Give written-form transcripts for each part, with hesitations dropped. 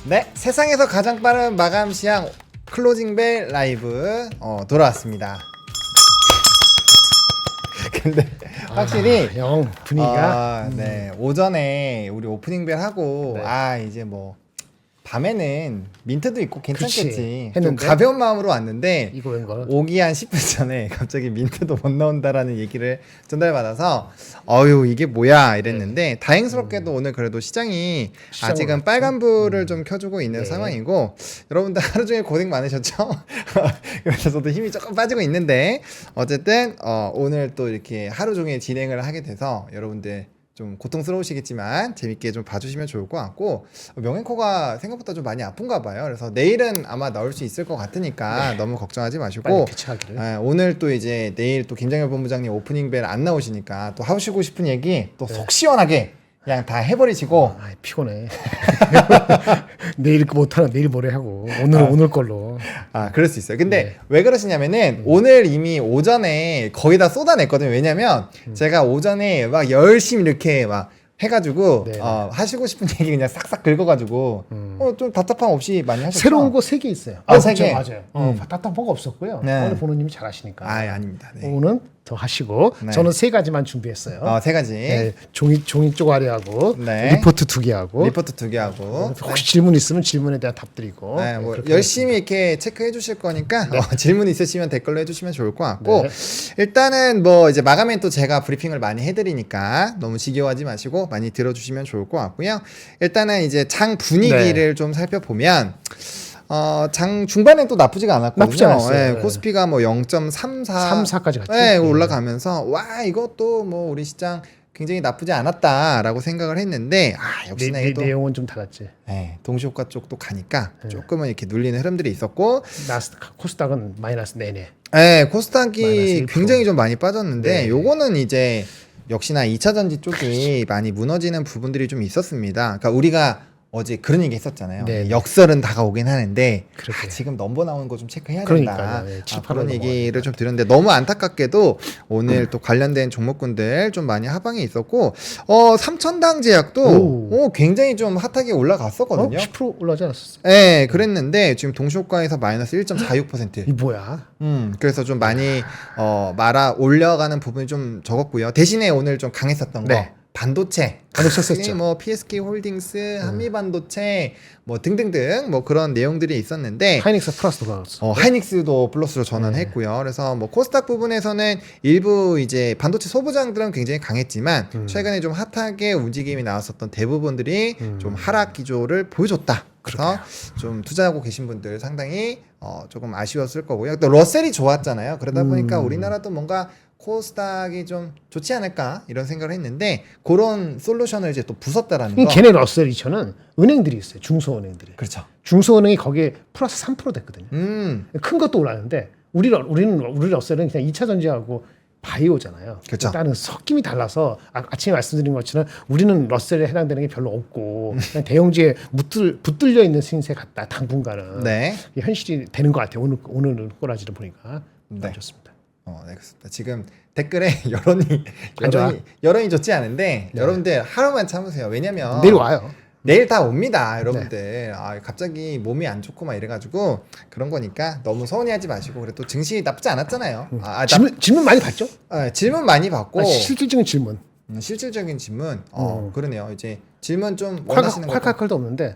네, 세상에서 가장 빠른 마감 시향 클로징벨 라이브 돌아왔습니다. 근데 확실히 영 분위기가 네, 오전에 우리 오프닝 벨 하고 네. 이제 뭐 밤에는 민트도 있고 괜찮겠지 그렇지. 좀 했는데? 가벼운 마음으로 왔는데 이거 웬걸? 오기 한 10분 전에 갑자기 민트도 못 나온다라는 얘기를 전달받아서 어유 이게 뭐야 이랬는데 다행스럽게도 오늘 그래도 시장이 시장으로 아직은 왔죠? 빨간불을 좀 켜주고 있는 네. 상황이고 여러분들 하루 종일 고생 많으셨죠? 그래서 저도 힘이 조금 빠지고 있는데 어쨌든 오늘 또 이렇게 하루 종일 진행을 하게 돼서 여러분들 좀 고통스러우시겠지만 재밌게 좀 봐주시면 좋을 것 같고 명행코가 생각보다 좀 많이 아픈가 봐요. 그래서 내일은 아마 나올 수 있을 것 같으니까 너무 걱정하지 빨리 마시고 개최하기를. 오늘 또 이제 내일 또 김장열 본부장님 오프닝 벨 안 나오시니까 또 하시고 싶은 얘기 또 속 시원하게 그냥 다 해버리시고 아 피곤해. 내일 못하나 내일 모레 하고 오늘 걸로. 그럴 수 있어요. 근데 네. 왜 그러시냐면은 오늘 이미 오전에 거의 다 쏟아냈거든요. 왜냐면 제가 오전에 막 열심히 이렇게 막 해가지고 네. 하시고 싶은 얘기 그냥 싹싹 긁어가지고 좀 답답함 없이 많이 하셨죠. 새로운 거 3개 있어요. 세 개? 맞아요. 답답한 거 없었고요. 네. 오늘 보노님이 잘하시니까. 아닙니다. 네. 오늘 더 하시고 네. 저는 3가지만 준비했어요. 3가지. 네, 종이 쪼가리하고 네. 리포트 2개 하고 리포트 2개 하고. 혹시 질문 있으면 질문에 대한 답 드리고. 네, 뭐 그렇게 열심히 이렇게 체크해 주실 거니까 질문 있으시면 댓글로 해주시면 좋을 것 같고 네. 일단은 뭐 이제 마감엔 또 제가 브리핑을 많이 해드리니까 너무 지겨워하지 마시고 많이 들어주시면 좋을 것 같고요. 일단은 이제 장 분위기를 좀 살펴보면 장 중반엔 또 나쁘지가 않았거든요. 나쁘지 않았어요. 네, 코스피가 뭐 0.34, 3,4까지 갔죠. 네, 올라가면서 와 이것도 뭐 우리 시장 굉장히 나쁘지 않았다라고 생각을 했는데 역시나 또 내용은 좀 달랐지. 네, 동시효과 쪽도 가니까 조금은 이렇게 눌리는 흐름들이 있었고 코스닥은 마이너스 내내. 네, 코스닥이 마이너스 1%. 굉장히 좀 많이 빠졌는데 네. 요거는 이제 역시나 2차 전지 쪽이 많이 무너지는 부분들이 좀 있었습니다. 그러니까 우리가 어제 그런 얘기 했었잖아요. 네. 역설은 다가오긴 하는데 그렇게. 지금 넘버 나오는 거 좀 체크해야 그러니까요. 된다. 네, 7, 그런 8월 얘기를 좀 들었는데 너무 안타깝게도 오늘 또 관련된 종목군들 좀 많이 하방에 있었고 3천당 제약도 굉장히 좀 핫하게 올라갔었거든요. 10% 올라가지 않았었어. 네, 그랬는데 지금 동시효과에서 마이너스 1.46%. 이 뭐야? 그래서 좀 많이 말아 올려가는 부분이 좀 적었고요. 대신에 오늘 좀 강했었던 거 네. 반도체, 반도체 뭐 PSK 홀딩스, 한미반도체 뭐 등등등 뭐 그런 내용들이 있었는데 하이닉스 플러스 올라갔어. 하이닉스도 플러스로 전환했고요. 그래서 뭐 코스닥 부분에서는 일부 이제 반도체 소부장들은 굉장히 강했지만 최근에 좀 핫하게 움직임이 나왔었던 대부분들이 좀 하락 기조를 보여줬다. 그래서 좀 투자하고 계신 분들 상당히 조금 아쉬웠을 거고요. 또 러셀이 좋았잖아요. 그러다 보니까 우리나라도 뭔가 코스닥이 좀 좋지 않을까 이런 생각을 했는데 그런 솔루션을 이제 또 부쉈다라는 거. 걔네 러셀 2천은 은행들이 있어요. 중소은행들이. 그렇죠. 중소은행이 거기에 플러스 3% 됐거든요. 큰 것도 올랐는데 우리 러셀은 그냥 2차 전지하고 바이오잖아요. 그렇죠. 일단은 섞임이 달라서 아침에 말씀드린 것처럼 우리는 러셀에 해당되는 게 별로 없고 그냥 대형지에 붙들려 있는 신세 같다. 당분간은 네. 이게 현실이 되는 것 같아요. 오늘은 꼬라지를 보니까 네. 좋습니다. 네, 그렇습니다. 지금 댓글에 안 좋아? 여론이 좋지 않은데 네. 여러분들 하루만 참으세요. 왜냐면 내일 와요. 내일 다 옵니다, 여러분들. 갑자기 몸이 안 좋고 막 이래가지고 그런 거니까 너무 서운해하지 마시고 그래도 증시 나쁘지 않았잖아요. 질문 많이 받죠? 질문 많이 받고 실질적인 질문. 실질적인 질문. 그러네요. 이제 질문 좀 원하시는 거. 콸콸콸도 없는데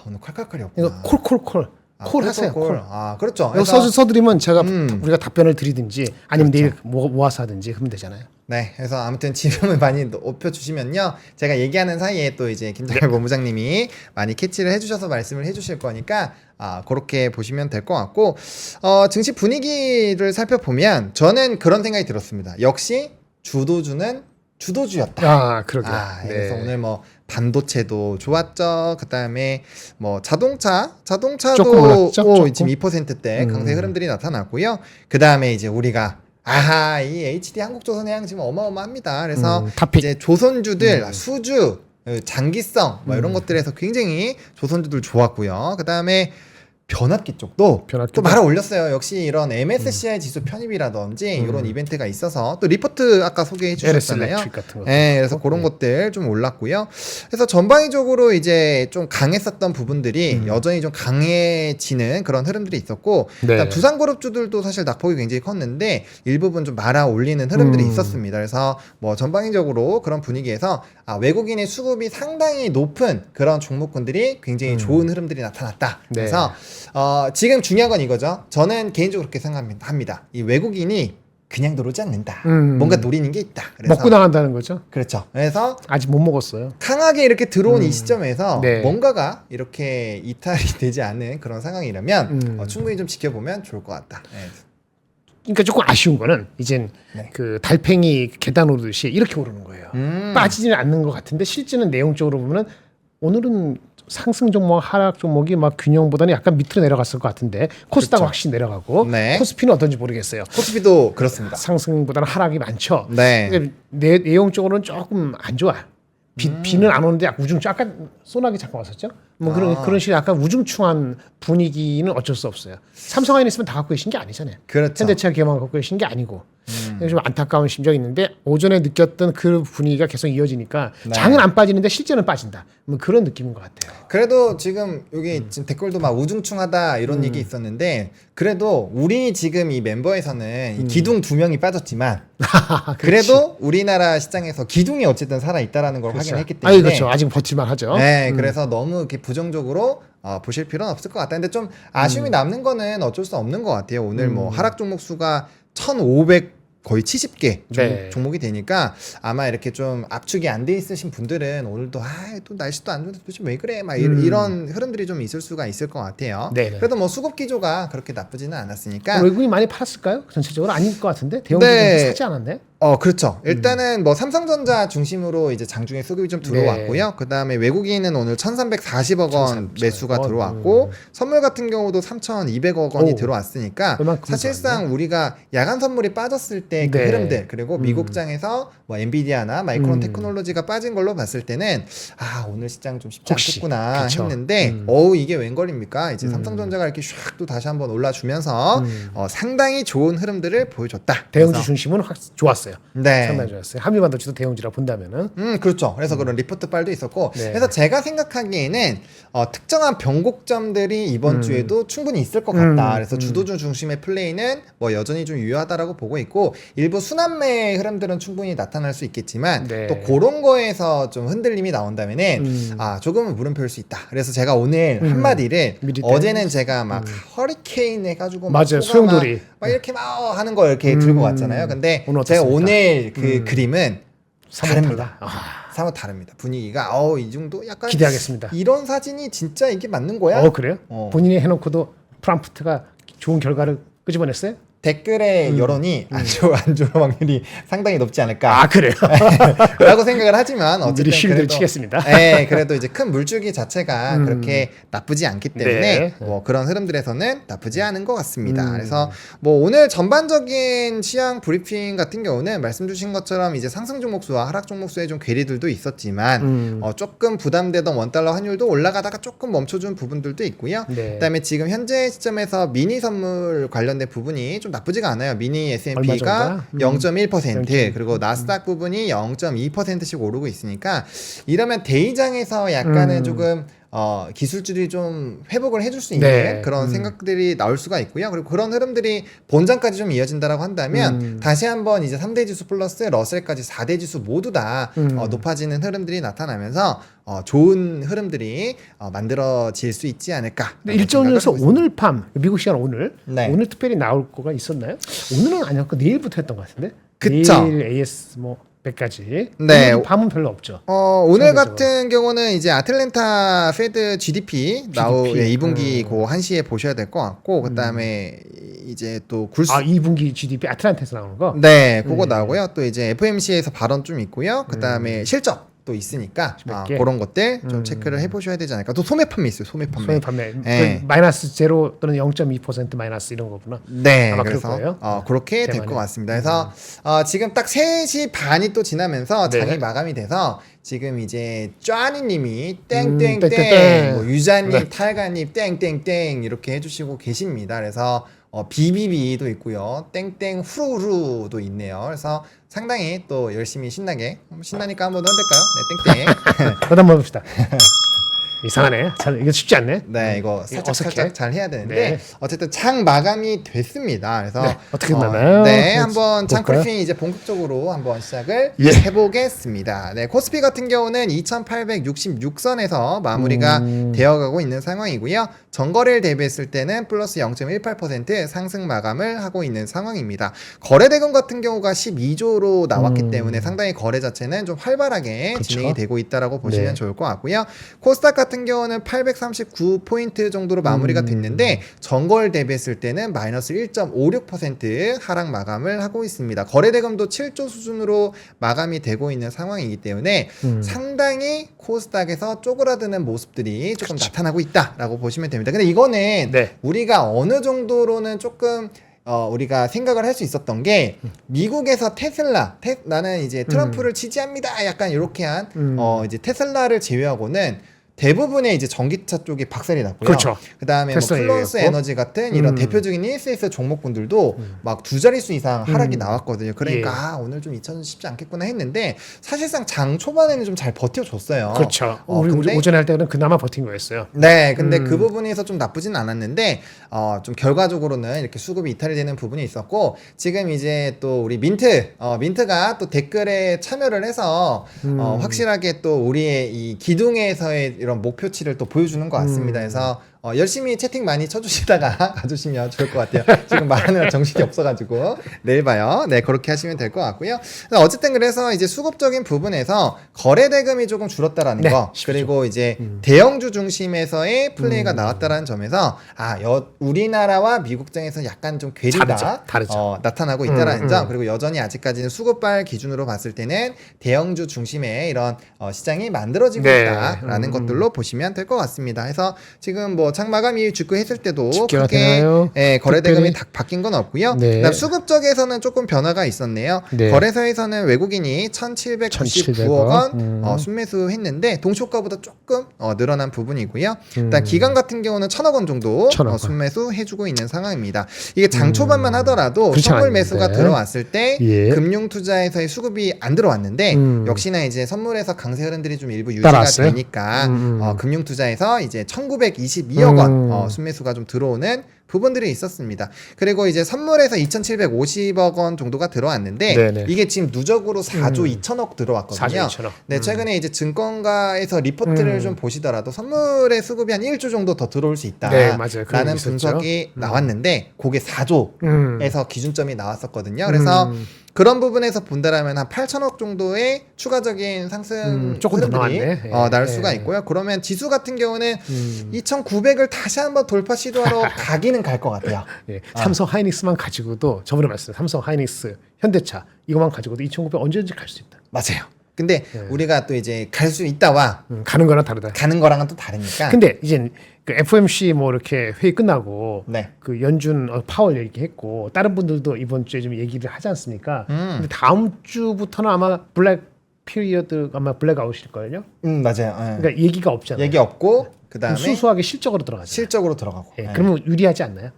오늘 콸콸콸이 없구나. 이거 콜콜콜. 콜 하세요. 콜. 그렇죠. 이거 써드리면 제가 우리가 답변을 드리든지 아니면 내일 모아서 하든지 그러면 되잖아요. 네, 그래서 아무튼 질문을 많이 높여주시면요, 제가 얘기하는 사이에 또 이제 김장열 본부장님이 많이 캐치를 해주셔서 말씀을 해주실 거니까 그렇게 보시면 될 것 같고 증시 분위기를 살펴보면 저는 그런 생각이 들었습니다. 역시 주도주는 주도주였다. 그러게. 그래서 오늘 뭐 반도체도 좋았죠. 그 다음에 뭐 자동차도 조금 올랐죠? 지금 2%대 강세 흐름들이 나타났고요. 그 다음에 이제 우리가 이 HD 한국조선해양 지금 어마어마합니다. 그래서 이제 조선주들 수주 장기성 뭐 이런 것들에서 굉장히 조선주들 좋았고요. 그 다음에 변압기 쪽도 변압기도. 또 말아 올렸어요. 역시 이런 MSCI 지수 편입이라든지 이런 이벤트가 있어서 또 리포트 아까 소개해 주셨잖아요. LS 같은 거. 네, 그래서 그런 것들 좀 올랐고요. 그래서 전방위적으로 이제 좀 강했었던 부분들이 여전히 좀 강해지는 그런 흐름들이 있었고, 네. 일단 두산그룹주들도 사실 낙폭이 굉장히 컸는데 일부분 좀 말아 올리는 흐름들이 있었습니다. 그래서 뭐 전방위적으로 그런 분위기에서 외국인의 수급이 상당히 높은 그런 종목군들이 굉장히 좋은 흐름들이 나타났다. 네. 그래서 지금 중요한 건 이거죠. 저는 개인적으로 그렇게 생각합니다. 이 외국인이 그냥 들어오지 않는다. 뭔가 노리는 게 있다. 그래서 먹고 나간다는 거죠. 그렇죠. 그래서 아직 못 먹었어요. 강하게 이렇게 들어온 이 시점에서 네. 뭔가가 이렇게 이탈이 되지 않는 그런 상황이라면 충분히 좀 지켜보면 좋을 것 같다. 네. 그러니까 조금 아쉬운 거는 이젠 네. 그 달팽이 계단 오르듯이 이렇게 오르는 거예요. 빠지지는 않는 것 같은데 실제는 내용적으로 보면 오늘은 상승 종목, 하락 종목이 막 균형보다는 약간 밑으로 내려갔을 것 같은데 코스닥은 그렇죠. 확실히 내려가고 네. 코스피는 어떤지 모르겠어요. 코스피도 그렇습니다. 상승보다는 하락이 많죠. 네. 근데 내용적으로는 조금 안 좋아. 비는 안 오는데 약간 우중충. 아까 소나기 잠깐 왔었죠. 뭐 그런 식의 약간 우중충한 분위기는 어쩔 수 없어요. 삼성아이언 있으면 다 갖고 계신 게 아니잖아요. 그렇죠. 현대차 기업만 갖고 계신 게 아니고. 좀 안타까운 심정이 있는데 오전에 느꼈던 그 분위기가 계속 이어지니까 네. 장은 안 빠지는데 실제는 빠진다. 뭐 그런 느낌인 것 같아요. 그래도 지금 여기 지금 댓글도 막 우중충하다 이런 얘기 있었는데 그래도 우리 지금 이 멤버에서는 이 기둥 2명이 빠졌지만 그래도 우리나라 시장에서 기둥이 어쨌든 살아 있다라는 걸 확인했기 때문에 그렇죠. 아직 버틸만 하죠. 네, 그래서 너무 이렇게 부정적으로 보실 필요는 없을 것 같다. 근데 좀 아쉬움이 남는 거는 어쩔 수 없는 것 같아요. 오늘 뭐 하락 종목 수가 1,500 거의 70개 네. 종목이 되니까 아마 이렇게 좀 압축이 안 돼 있으신 분들은 오늘도 또 날씨도 안 좋은데 도대체 왜 그래 막 이런 흐름들이 좀 있을 수가 있을 것 같아요. 네네. 그래도 뭐 수급 기조가 그렇게 나쁘지는 않았으니까 외국인이 많이 팔았을까요? 전체적으로 아닐 것 같은데 대형주도 네. 사지 않았나요? 그렇죠. 일단은 뭐 삼성전자 중심으로 이제 장중에 수급이 좀 들어왔고요. 네. 그 다음에 외국인은 오늘 1,340억 원 1,340억 매수가 원. 들어왔고 선물 같은 경우도 3,200억 원이 오. 들어왔으니까 그만큼 사실상 우리가 야간 선물이 빠졌을 때 그 네. 흐름들 그리고 미국장에서 뭐 엔비디아나 마이크론 테크놀로지가 빠진 걸로 봤을 때는 오늘 시장 좀 쉽지 혹시. 않겠구나 그쵸. 했는데 이게 웬걸입니까? 이제 삼성전자가 이렇게 샥 또 다시 한번 올라주면서 상당히 좋은 흐름들을 보여줬다. 대형주 그래서 중심은 좋았어요. 네. 상당히 좋았어요. 한미반도체도 대형주라 본다면은 그렇죠. 그래서 그런 리포트 빨도 있었고, 네. 그래서 제가 생각하기에는 특정한 변곡점들이 이번 주에도 충분히 있을 것 같다. 그래서 주도주 중심의 플레이는 뭐 여전히 좀 유효하다라고 보고 있고, 일부 순환매 흐름들은 충분히 나타날 수 있겠지만, 네. 또 그런 거에서 좀 흔들림이 나온다면은, 조금은 물음표일 수 있다. 그래서 제가 오늘 한마디를 미리 때. 어제는 제가 막 허리케인 해가지고 막 맞아요. 코가 소용돌이. 막 이렇게 막 하는 거 이렇게 들고 왔잖아요. 근데 오늘 제가 어떻습니까? 오늘 그 그림은 다릅니다. 달라. 사뭇 다릅니다. 분위기가 이 정도 약간 기대하겠습니다. 이런 사진이 진짜 이게 맞는 거야? 그래요? 어. 본인이 해놓고도 프랑프트가 좋은 결과를 끄집어냈어요? 댓글의 여론이 안 좋을 확률이 상당히 높지 않을까. 그래요? 라고 생각을 하지만 어쨌든 미리 쉴드를 그래도 치겠습니다. 네, 그래도 이제 큰 물줄기 자체가 그렇게 나쁘지 않기 때문에 네. 뭐 그런 흐름들에서는 나쁘지 않은 것 같습니다. 그래서 뭐 오늘 전반적인 시황 브리핑 같은 경우는 말씀 주신 것처럼 이제 상승 종목수와 하락 종목수의 좀 괴리들도 있었지만 조금 부담되던 원달러 환율도 올라가다가 조금 멈춰준 부분들도 있고요. 네. 그다음에 지금 현재 시점에서 미니 선물 관련된 부분이 좀 나쁘지가 않아요. 미니 얼마 S&P가 정도야? 0.1% 그리고 나스닥 부분이 0.2%씩 오르고 있으니까 이러면 대이장에서 약간은 조금 기술주들이 좀 회복을 해줄 수 있는 네. 그런 생각들이 나올 수가 있고요. 그리고 그런 흐름들이 본장까지 좀 이어진다라고 한다면 다시 한번 이제 3대 지수 플러스 러셀까지 4대 지수 모두 다 높아지는 흐름들이 나타나면서 좋은 흐름들이 만들어질 수 있지 않을까. 근데 일정에서 오늘 밤 미국 시간 오늘 네. 오늘 특별히 나올 거가 있었나요? 오늘은 아니었고 내일부터 했던 것 같은데. 그쵸. 내일 AS 뭐 100까지. 네. 오늘 밤은 별로 없죠. 오늘 상대적으로. 같은 경우는 이제 아틀랜타 페드 GDP 2분기 그 1시에 보셔야 될 것 같고 그다음에 이제 또 굴수 2분기 GDP 아틀란타에서 나오는 거. 네, 그거 나오고요. 또 이제 FMC에서 발언 좀 있고요. 그다음에 실적 또 있으니까 몇 개? 그런 것들 좀 체크를 해보셔야 되지 않을까. 또 소매 판매 있어요. 소매 판매. 소매 판매 네. 그 마이너스 제로 또는 0.2% 마이너스 이런 거구나. 네, 아마 그럴 그래서 거예요. 그렇게 될 대만에. 것 같습니다. 그래서 지금 딱 3시 반이 또 지나면서 네. 장이 마감이 돼서 지금 이제 쟈니님이 땡땡땡. 땡땡땡, 뭐 유자님, 네. 탈가님 땡땡땡 이렇게 해주시고 계십니다. 그래서 비비비도 있고요, 땡땡 후루후루도 있네요. 그래서 상당히 또 열심히 신나니까 한번 흔들까요? 네, 땡땡. 그러다 한번 봅시다. 이상하네. 잘 이거 쉽지 않네. 네, 이거 살짝 어색해. 잘 해야 되는데 네. 어쨌든 장 마감이 됐습니다. 그래서 네, 어떻게 나나요? 네, 한번 장 볼까요? 브리핑 이제 본격적으로 한번 시작을 예. 해보겠습니다. 네, 코스피 같은 경우는 2,866선에서 마무리가 되어가고 있는 상황이고요. 전거래를 대비했을 때는 플러스 0.18% 상승 마감을 하고 있는 상황입니다. 거래대금 같은 경우가 12조로 나왔기 때문에 상당히 거래 자체는 좀 활발하게 그쵸? 진행이 되고 있다라고 보시면 네. 좋을 것 같고요. 코스닥 같은 경우는 839포인트 정도로 마무리가 됐는데 전거래 대비했을 때는 마이너스 1.56% 하락 마감을 하고 있습니다. 거래대금도 7조 수준으로 마감이 되고 있는 상황이기 때문에 상당히 코스닥에서 쪼그라드는 모습들이 조금 나타나고 있다라고 보시면 됩니다. 근데 이거는 네. 우리가 어느 정도로는 조금 우리가 생각을 할 수 있었던 게 미국에서 나는 이제 트럼프를 지지합니다. 약간 이렇게 한 이제 테슬라를 제외하고는 대부분의 이제 전기차 쪽이 박살이 났고요. 그렇죠. 그다음에 뭐 테슬라 플러스 얘기했고. 에너지 같은 이런 대표적인 ESS 종목군들도 막 두 자릿수 이상 하락이 나왔거든요. 그러니까 예. 오늘 좀 2,000원 쉽지 않겠구나 했는데 사실상 장 초반에는 좀 잘 버텨줬어요. 그렇죠. 근데 우리 오전에 할 때는 그나마 버틴 거였어요. 네, 근데 그 부분에서 좀 나쁘진 않았는데 좀 결과적으로는 이렇게 수급이 이탈이 되는 부분이 있었고 지금 이제 또 우리 민트가 또 댓글에 참여를 해서 확실하게 또 우리의 이 기둥에서의 이런 목표치를 또 보여주는 것 같습니다. 그래서 열심히 채팅 많이 쳐주시다가 가주시면 좋을 것 같아요. 지금 말하느라 정신이 없어가지고 내일 봐요. 네, 그렇게 하시면 될 것 같고요. 어쨌든 그래서 이제 수급적인 부분에서 거래 대금이 조금 줄었다라는 네, 거, 쉽죠. 그리고 이제 대형주 중심에서의 플레이가 나왔다라는 점에서 우리나라와 미국장에서 약간 좀 괴리가 다르죠. 나타나고 있다라는 점, 그리고 여전히 아직까지는 수급발 기준으로 봤을 때는 대형주 중심의 이런 시장이 만들어지고 네. 있다라는 것들로 보시면 될 것 같습니다. 그래서 지금 뭐 장마감 이후 직구했을 때도 집계가 크게 되나요? 거래 대금이 특별히? 바뀐 건 없고요. 네. 그다음 수급적에서는 조금 변화가 있었네요. 네. 거래소에서는 외국인이 1,799억 원 순매수했는데 동시효과보다 조금 늘어난 부분이고요. 일단 기관 같은 경우는 1,000억 원 정도 1,000억 원. 순매수해주고 있는 상황입니다. 이게 장 초반만 하더라도 그렇지 선물 않은데. 매수가 들어왔을 때 예. 금융투자에서의 수급이 안 들어왔는데 역시나 이제 선물에서 강세 흐름들이 좀 일부 유지가 따라왔어요? 되니까 금융투자에서 이제 1,922억 원 순매수가 좀 들어오는 부분들이 있었습니다. 그리고 이제 선물에서 2,750억 원 정도가 들어왔는데 네네. 이게 지금 누적으로 4조 2천억 들어왔거든요. 4조 2천억. 네, 최근에 이제 증권가에서 리포트를 좀 보시더라도 선물의 수급이 한 1조 정도 더 들어올 수 있다. 네, 맞아요. 그런 라는 게 있었죠. 분석이 나왔는데 그게 4조에서 기준점이 나왔었거든요. 그래서 그런 부분에서 본다라면 한 8천억 정도의 추가적인 상승 조금 더 흐름들이 나왔네. 예. 나올 예. 수가 있고요. 그러면 지수 같은 경우는 2,900을 다시 한번 돌파 시도하러 가기는 갈 것 같아요. 예. 삼성 하이닉스만 가지고도 저번에 말했어요. 삼성 하이닉스, 현대차 이것만 가지고도 2,900 언제든지 갈 수 있다. 맞아요. 근데 우리가 또 이제 갈 수 있다와 가는 거랑 다르다. 가는 거랑은 또 다르니까. 근데 이제 그 FOMC 뭐 이렇게 회의 끝나고 네. 그 연준 파월 얘기했고 다른 분들도 이번 주에 좀 얘기를 하지 않습니까? 근데 다음 주부터는 아마 블랙 피리어드 아마 블랙아웃일 거예요. 맞아요. 예. 그러니까 얘기가 없잖아요. 얘기 없고 그럼 그다음에 수수하게 실적으로 들어가죠. 실적으로 들어가고. 예, 예. 그러면 유리하지 않나요?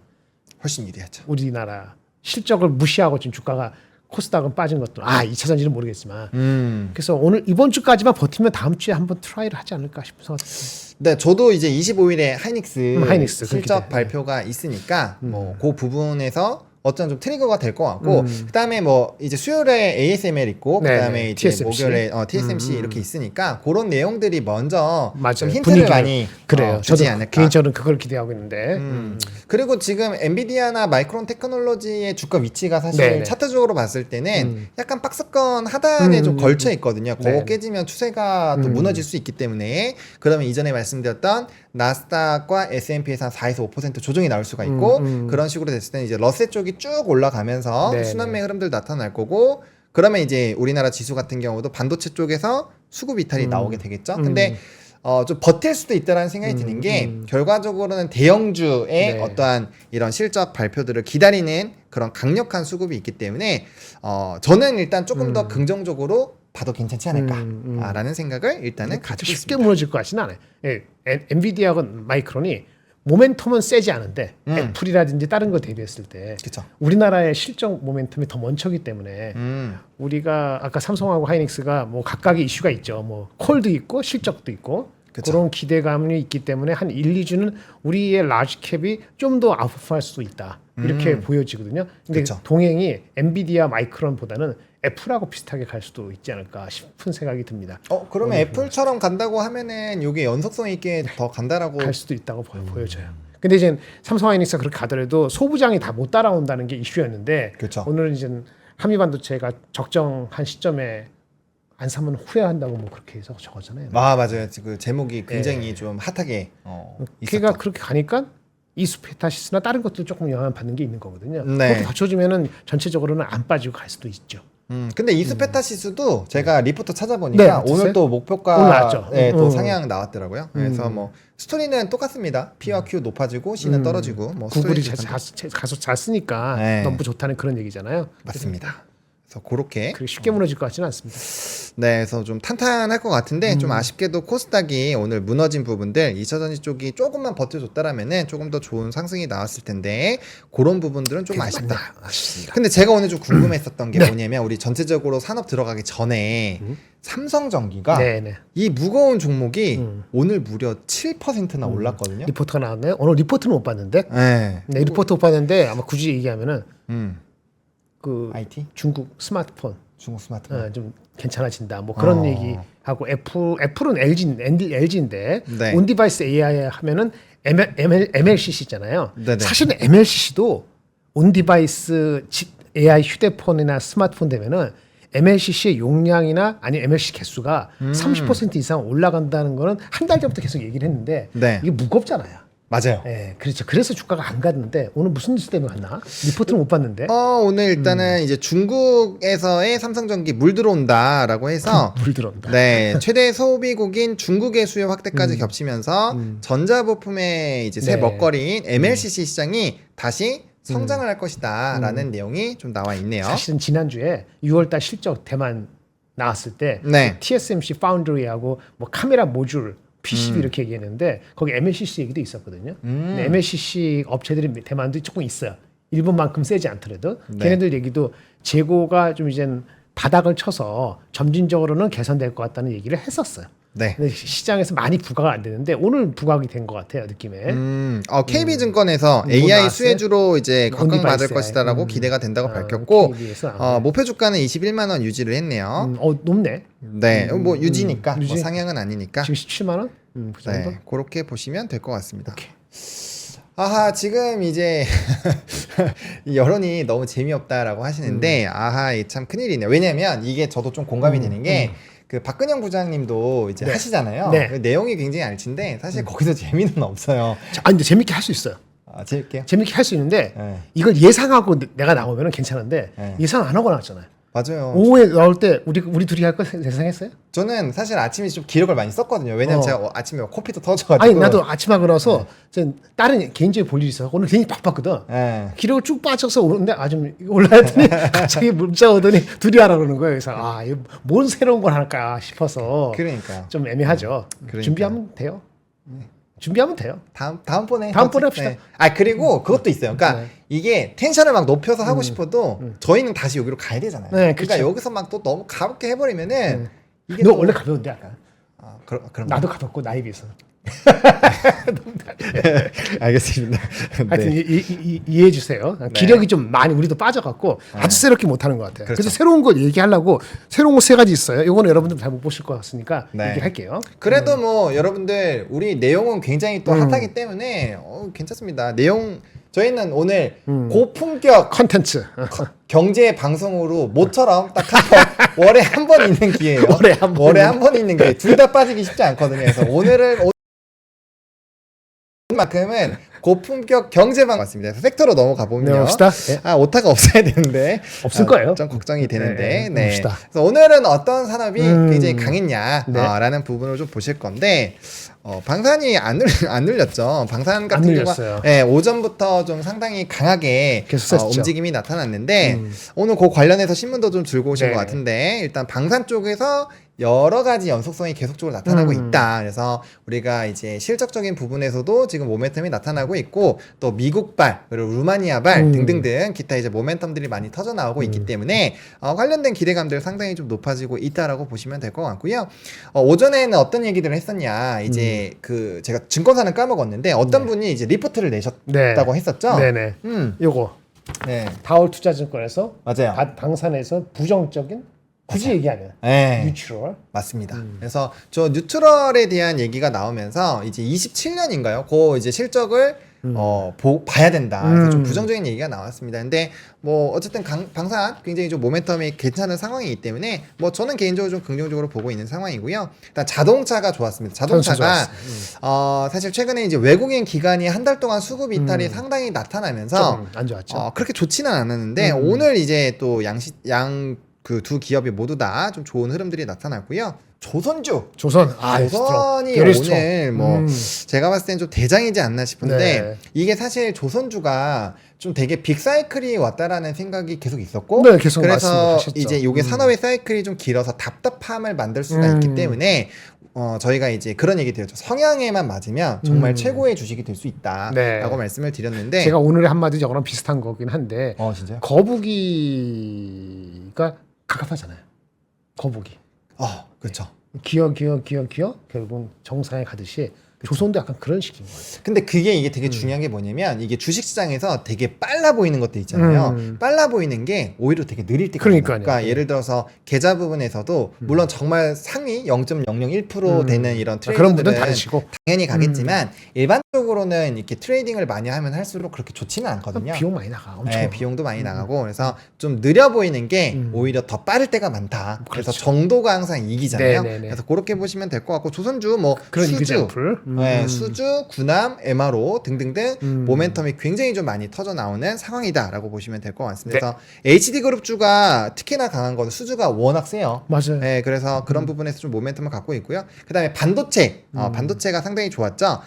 훨씬 유리하죠. 우리나라 실적을 무시하고 지금 주가가 코스닥은 빠진 것도 2차 전지는 모르겠지만 그래서 오늘 이번 주까지만 버티면 다음 주에 한번 트라이를 하지 않을까 싶은 생각이 듭니다. 네, 저도 이제 25일에 하이닉스 그렇게 실적 돼. 발표가 있으니까 뭐 그 부분에서 어떤 좀 트리거가 될 것 같고 그다음에 뭐 이제 수요일에 ASML 있고 네, 그다음에 네. 이제 TSMC. 목요일에 TSMC 이렇게 있으니까 그런 내용들이 먼저 맞아요. 좀 힌트를 분위기를. 많이 그래요. 주지 저도 않을까. 개인적으로 그걸 기대하고 있는데 그리고 지금 엔비디아나 마이크론 테크놀로지의 주가 위치가 사실 네네. 차트적으로 봤을 때는 약간 박스권 하단에 좀 걸쳐 있거든요. 그거 네. 깨지면 추세가 또 무너질 수 있기 때문에 그러면 이전에 말씀드렸던 나스닥과 S&P에서 한 4에서 5% 조정이 나올 수가 있고 그런 식으로 됐을 때는 이제 러세 쪽이 쭉 올라가면서 네네. 순환매 흐름들 나타날 거고 그러면 이제 우리나라 지수 같은 경우도 반도체 쪽에서 수급 이탈이 나오게 되겠죠. 근데 좀 버틸 수도 있다라는 생각이 드는 게 결과적으로는 대형주의 네. 어떠한 이런 실적 발표들을 기다리는 그런 강력한 수급이 있기 때문에 저는 일단 조금 더 긍정적으로 봐도 괜찮지 않을까라는 생각을 일단은 가지고 쉽게 있습니다. 무너질 것 같지는 않아요. 예, 엔비디아하고 마이크론이 모멘텀은 세지 않은데 애플이라든지 다른 거 대비했을 때 그렇죠. 우리나라의 실적 모멘텀이 더 먼저기 때문에 우리가 아까 삼성하고 하이닉스가 뭐 각각의 이슈가 있죠. 뭐 콜도 있고 실적도 있고 그쵸. 그런 기대감이 있기 때문에 한 1, 2주는 우리의 라지 캡이 좀 더 아웃할 수도 있다. 이렇게 보여지거든요. 근데 그쵸. 동행이 엔비디아 마이크론보다는 애플하고 비슷하게 갈 수도 있지 않을까 싶은 생각이 듭니다. 그러면 애플처럼 간다고 하면은 이게 연속성 있게 더 간다라고 갈 수도 있다고 보여져요. 근데 이제 삼성 하이닉스가 그렇게 가더라도 소부장이 다 못 따라온다는 게 이슈였는데 그쵸. 오늘은 이제 한미반도체가 적정한 시점에 안 사면 후회한다고 뭐 그렇게 해서 적었잖아요. 맞아요. 그 제목이 굉장히 좀 핫하게 걔가 있었죠. 그렇게 가니까 이수페타시스나 다른 것들 조금 영향 받는 게 있는 거거든요. 네. 그것도 받쳐주면은 전체적으로는 안 빠지고 갈 수도 있죠. 근데 이수페타시스도 제가 리포트 찾아보니까 네, 오늘 또 목표가 오늘 나왔죠. 또 상향 나왔더라고요. 그래서 뭐 스토리는 똑같습니다. P와 Q 높아지고 C는 떨어지고 뭐 구글이 스토리 가서 잘 쓰니까 네. 너무 좋다는 그런 얘기잖아요. 맞습니다. 그래서 그렇게 그렇게 쉽게 무너질 것 같지는 않습니다. 네, 그래서 좀 탄탄할 것 같은데 좀 아쉽게도 코스닥이 오늘 무너진 부분들 2차전지 쪽이 조금만 버텨줬다라면은 조금 더 좋은 상승이 나왔을 텐데 그런 부분들은 좀 아쉽다. 아쉽습니다. 근데 제가 오늘 좀 궁금했었던 게 뭐냐면 우리 전체적으로 산업 들어가기 전에 삼성전기가 네네. 이 무거운 종목이 오늘 무려 7%나 올랐거든요. 리포트가 나왔네요. 오늘 리포트는 못 봤는데. 네. 네, 리포트 못 봤는데 아마 굳이 얘기하면은 그 IT? 중국 스마트폰 중국 스마트폰. 좀 괜찮아진다. 뭐 그런 얘기하고 애플은 LG인데 네. 온디바이스 AI 하면은 MLCC잖아요. 네네. 사실은 MLCC도 온디바이스 AI 휴대폰이나 스마트폰 되면은 MLCC의 용량이나 아니 MLCC 개수가 30% 이상 올라간다는 거는 한 달 전부터 계속 얘기를 했는데 네. 이게 무겁잖아요. 맞아요. 네, 그렇죠. 그래서 주가가 안 갔는데 오늘 무슨 뉴스 때문에 갔나? 리포트는 못 봤는데. 오늘 일단은 이제 중국에서의 삼성전기 물 들어온다라고 해서 물 들어온다. 네, 최대 소비국인 중국의 수요 확대까지 겹치면서 전자부품의 이제 새 네. 먹거리인 MLCC 시장이 다시 성장을 할 것이다라는 내용이 좀 나와 있네요. 사실은 지난주에 6월달 실적 대만 나왔을 때 네. TSMC 파운드리하고 뭐 카메라 모듈 PCB 이렇게 얘기했는데 거기 MLCC 얘기도 있었거든요. 근데 MLCC 업체들이 대만도 조금 있어요. 일본만큼 세지 않더라도 네. 걔네들 얘기도 재고가 좀 이젠 바닥을 쳐서 점진적으로는 개선될 것 같다는 얘기를 했었어요. 네. 근데 시장에서 많이 부각가 안 되는데 오늘 부각이 된 것 같아요 느낌에. KB증권에서 AI 나왔어요? 수혜주로 이제 각광받을 온디바이스 것이다라고 기대가 된다고 밝혔고 KB에서 나왔네. 목표 주가는 21만 원 유지를 했네요. 높네. 네, 뭐 유지니까 유지. 뭐 상향은 아니니까. 지금 17만 원? 그 정도? 네, 그렇게 보시면 될 것 같습니다. 아하, 지금 이제 이 여론이 너무 재미없다라고 하시는데 아하, 이게 참 큰일이네요. 왜냐면 이게 저도 좀 공감이 되는 게 그 박근영 부장님도 이제 네. 하시잖아요. 네. 그 내용이 굉장히 알친데 사실 거기서 재미는 없어요. 근데 재밌게 할 수 있어요. 재밌게요? 재밌게 할 수 있는데 네. 이걸 예상하고 내가 나오면 괜찮은데 네. 예상 안 하고 나왔잖아요. 맞아요. 오후에 나올 때 우리 둘이 할 거 예상했어요? 저는 사실 아침에 좀 기력을 많이 썼거든요. 왜냐면 제가 아침에 코피도 터져가지고. 아니 나도 아침하고 나서 다른 개인적인 볼 일이 있어서 오늘 굉장히 바빴거든. 네. 기력을 쭉 빠져서 오는데 좀 올라야 했더니 갑자기 문자 오더니 둘이 하라 그러는 거예요. 그래서 이거 뭔 새로운 걸 할까 싶어서 그러니까 좀 애매하죠. 그러니까. 준비하면 돼요. 준비하면 돼요. 다음번에 합시다. 그리고 그것도 있어요. 그러니까 이게 텐션을 막 높여서 하고 싶어도 저희는 다시 여기로 가야 되잖아요. 네, 그러니까 그쵸. 여기서 막 또 너무 가볍게 해버리면은 이게 너 또- 원래 가벼운데 약간. 그럼 나도 가볍고 나에 비해서. 알겠습니다. 하여튼 네. 이해해 주세요. 기력이 좀 많이 우리도 빠져갖고 아주 새롭게 못하는 것 같아요. 그렇죠. 그래서 새로운 거 얘기하려고 새로운 거 세 가지 있어요. 이거는 여러분들 잘 못 보실 것 같으니까 네. 얘기할게요. 그래도 뭐 여러분들 우리 내용은 굉장히 또 핫하기 때문에 괜찮습니다. 내용 저희는 오늘 고품격 컨텐츠. 경제 방송으로 모처럼 딱 한 번 월에 한 번 있는 기회예요. 월에 한 번. 있는 기회. 둘 다 빠지기 쉽지 않거든요. 그래서 오늘은 만큼은 고품격 경제방 맞습니다. 그래서 섹터로 넘어가 보면요. 네, 봅시다. 네. 오타가 없어야 되는데 없을 거예요. 좀 걱정이 되는데. 네, 봅시다. 그래서 오늘은 어떤 산업이 굉장히 네. 강했냐라는 부분을 좀 보실 건데 방산이 안 눌렸죠. 방산 같은 안 경우가 눌렸어요. 오전부터 좀 상당히 강하게 계속 셌죠. 움직임이 나타났는데 오늘 그 관련해서 신문도 좀 들고 오신 네. 것 같은데 일단 방산 쪽에서 여러 가지 연속성이 계속적으로 나타나고 있다. 그래서 우리가 이제 실적적인 부분에서도 지금 모멘텀이 나타나고 있고 또 미국발 그리고 루마니아발 등등등 기타 이제 모멘텀들이 많이 터져 나오고 있기 때문에 관련된 기대감들 상당히 좀 높아지고 있다라고 보시면 될 것 같고요. 오전에는 어떤 얘기들을 했었냐. 이제 그 제가 증권사는 까먹었는데 어떤 분이 이제 리포트를 내셨다고 했었죠. 네네. 요거 네. 다올투자증권에서 맞아요. 방산에서 부정적인 굳이 얘기하면 네. 뉴트럴. 맞습니다. 그래서 저 뉴트럴에 대한 얘기가 나오면서 이제 27년인가요? 그 이제 실적을 봐야 된다. 그래서 좀 부정적인 얘기가 나왔습니다. 근데 뭐 어쨌든 방산 굉장히 좀 모멘텀이 괜찮은 상황이기 때문에 뭐 저는 개인적으로 좀 긍정적으로 보고 있는 상황이고요. 일단 자동차가 좋았습니다. 자동차가 사실 최근에 이제 외국인 기관이 한 달 동안 수급 이탈이 상당히 나타나면서 안 좋았죠. 그렇게 좋지는 않았는데 오늘 이제 또 그 두 기업이 모두 다 좀 좋은 흐름들이 나타났고요. 조선주. 조선이 오늘 뭐 제가 봤을 땐 좀 대장이지 않나 싶은데 네. 이게 사실 조선주가 좀 되게 빅사이클이 왔다라는 생각이 계속 있었고 네, 계속 그래서 말씀하셨죠. 이제 이게 산업의 사이클이 좀 길어서 답답함을 만들 수가 있기 때문에 저희가 이제 그런 얘기 드렸죠. 성향에만 맞으면 정말 최고의 주식이 될 수 있다라고 네. 말씀을 드렸는데 제가 오늘의 한마디 저거랑 비슷한 거긴 한데 진짜요? 거북이가 갑갑하잖아요. 거북이. 그렇죠. 기어 결국은 정상에 가듯이 조선도 약간 그런 식인 거예요. 근데 이게 되게 중요한 게 뭐냐면 이게 주식시장에서 되게 빨라 보이는 것들 있잖아요. 빨라 보이는 게 오히려 되게 느릴 때가 많아요. 그러니까요. 그러니까 예를 들어서 계좌 부분에서도 물론 정말 상위 0.001% 되는 이런 그런 분은 트레이더들은 다르시고 당연히 가겠지만 일반적으로는 이렇게 트레이딩을 많이 하면 할수록 그렇게 좋지는 않거든요. 비용 많이 나가. 엄청. 네, 비용도 많이 나가고 그래서 좀 느려 보이는 게 오히려 더 빠를 때가 많다. 그래서 그렇죠. 정도가 항상 이기잖아요. 네네네. 그래서 그렇게 보시면 될 것 같고 조선주 뭐 그런 수주 이그젠플. 네, 수주, 구남, MRO 등등등 모멘텀이 굉장히 좀 많이 터져 나오는 상황이다라고 보시면 될 것 같습니다. 그래서 HD그룹주가 특히나 강한 건 수주가 워낙 세요. 맞아요. 네, 그래서 그런 부분에서 좀 모멘텀을 갖고 있고요. 그다음에 반도체, 반도체가 상당히 좋았죠.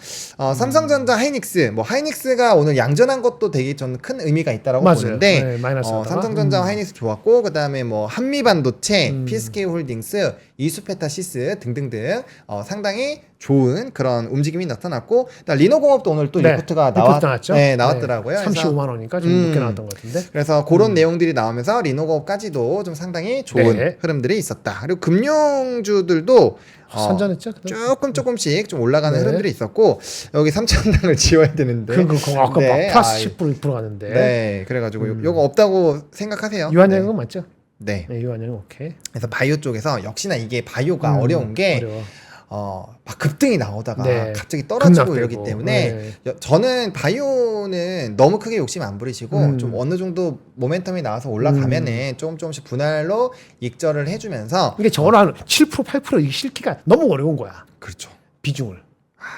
삼성전자, 하이닉스, 뭐 하이닉스가 오늘 양전한 것도 되게 저는 큰 의미가 있다라고 맞아요. 보는데 네, 마이너스 하다가. 삼성전자, 하이닉스 좋았고 그다음에 뭐 한미반도체, PSK홀딩스, 이수페타시스 등등등 상당히 좋은 그런 움직임이 나타났고 리노공업도 오늘 또 리포트가 나왔죠? 나왔더라고요. 35만 원이니까 좀 높게 나왔던 것 같은데. 그래서 그런 내용들이 나오면서 리노공업까지도 좀 상당히 좋은 흐름들이 있었다. 그리고 금융주들도 선전했죠? 조금씩 좀 올라가는 흐름들이 있었고 여기 3,000당을 지워야 되는데 아까 막 플러스 10% 6% 가는데. 네, 그래가지고 요거 없다고 생각하세요. 유한양은 맞죠? 네. 유한양은 오케이. 그래서 바이오 쪽에서 역시나 이게 바이오가 어려운 게 막 급등이 나오다가 갑자기 떨어지고 이러기 때문에 저는 바이오는 너무 크게 욕심 안 부리시고 좀 어느 정도 모멘텀이 나와서 올라가면은 조금씩 분할로 익절을 해주면서 이게 저거는 7% 8% 이 실기가 너무 어려운 거야. 그렇죠. 비중을.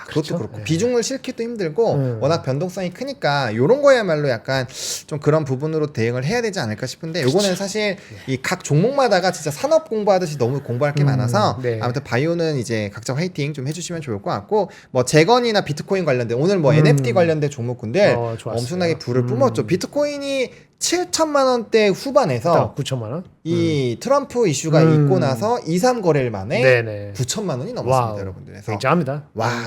그것도 그렇고 비중을 실기도 힘들고 워낙 변동성이 크니까 요런 거야말로 약간 좀 그런 부분으로 대응을 해야 되지 않을까 싶은데 요거는 사실 이 각 종목마다가 진짜 산업 공부하듯이 너무 공부할 게 많아서 아무튼 바이오는 이제 각자 화이팅 좀 해주시면 좋을 것 같고 뭐 재건이나 비트코인 관련된 오늘 뭐 NFT 관련된 종목군들 엄청나게 불을 뿜었죠. 비트코인이 7천만 원대 후반에서 9천만 원? 이 트럼프 이슈가 있고 나서 2, 3거래일 만에 9천만 원이 넘었습니다, 와우. 여러분들. 그래서 굉장합니다.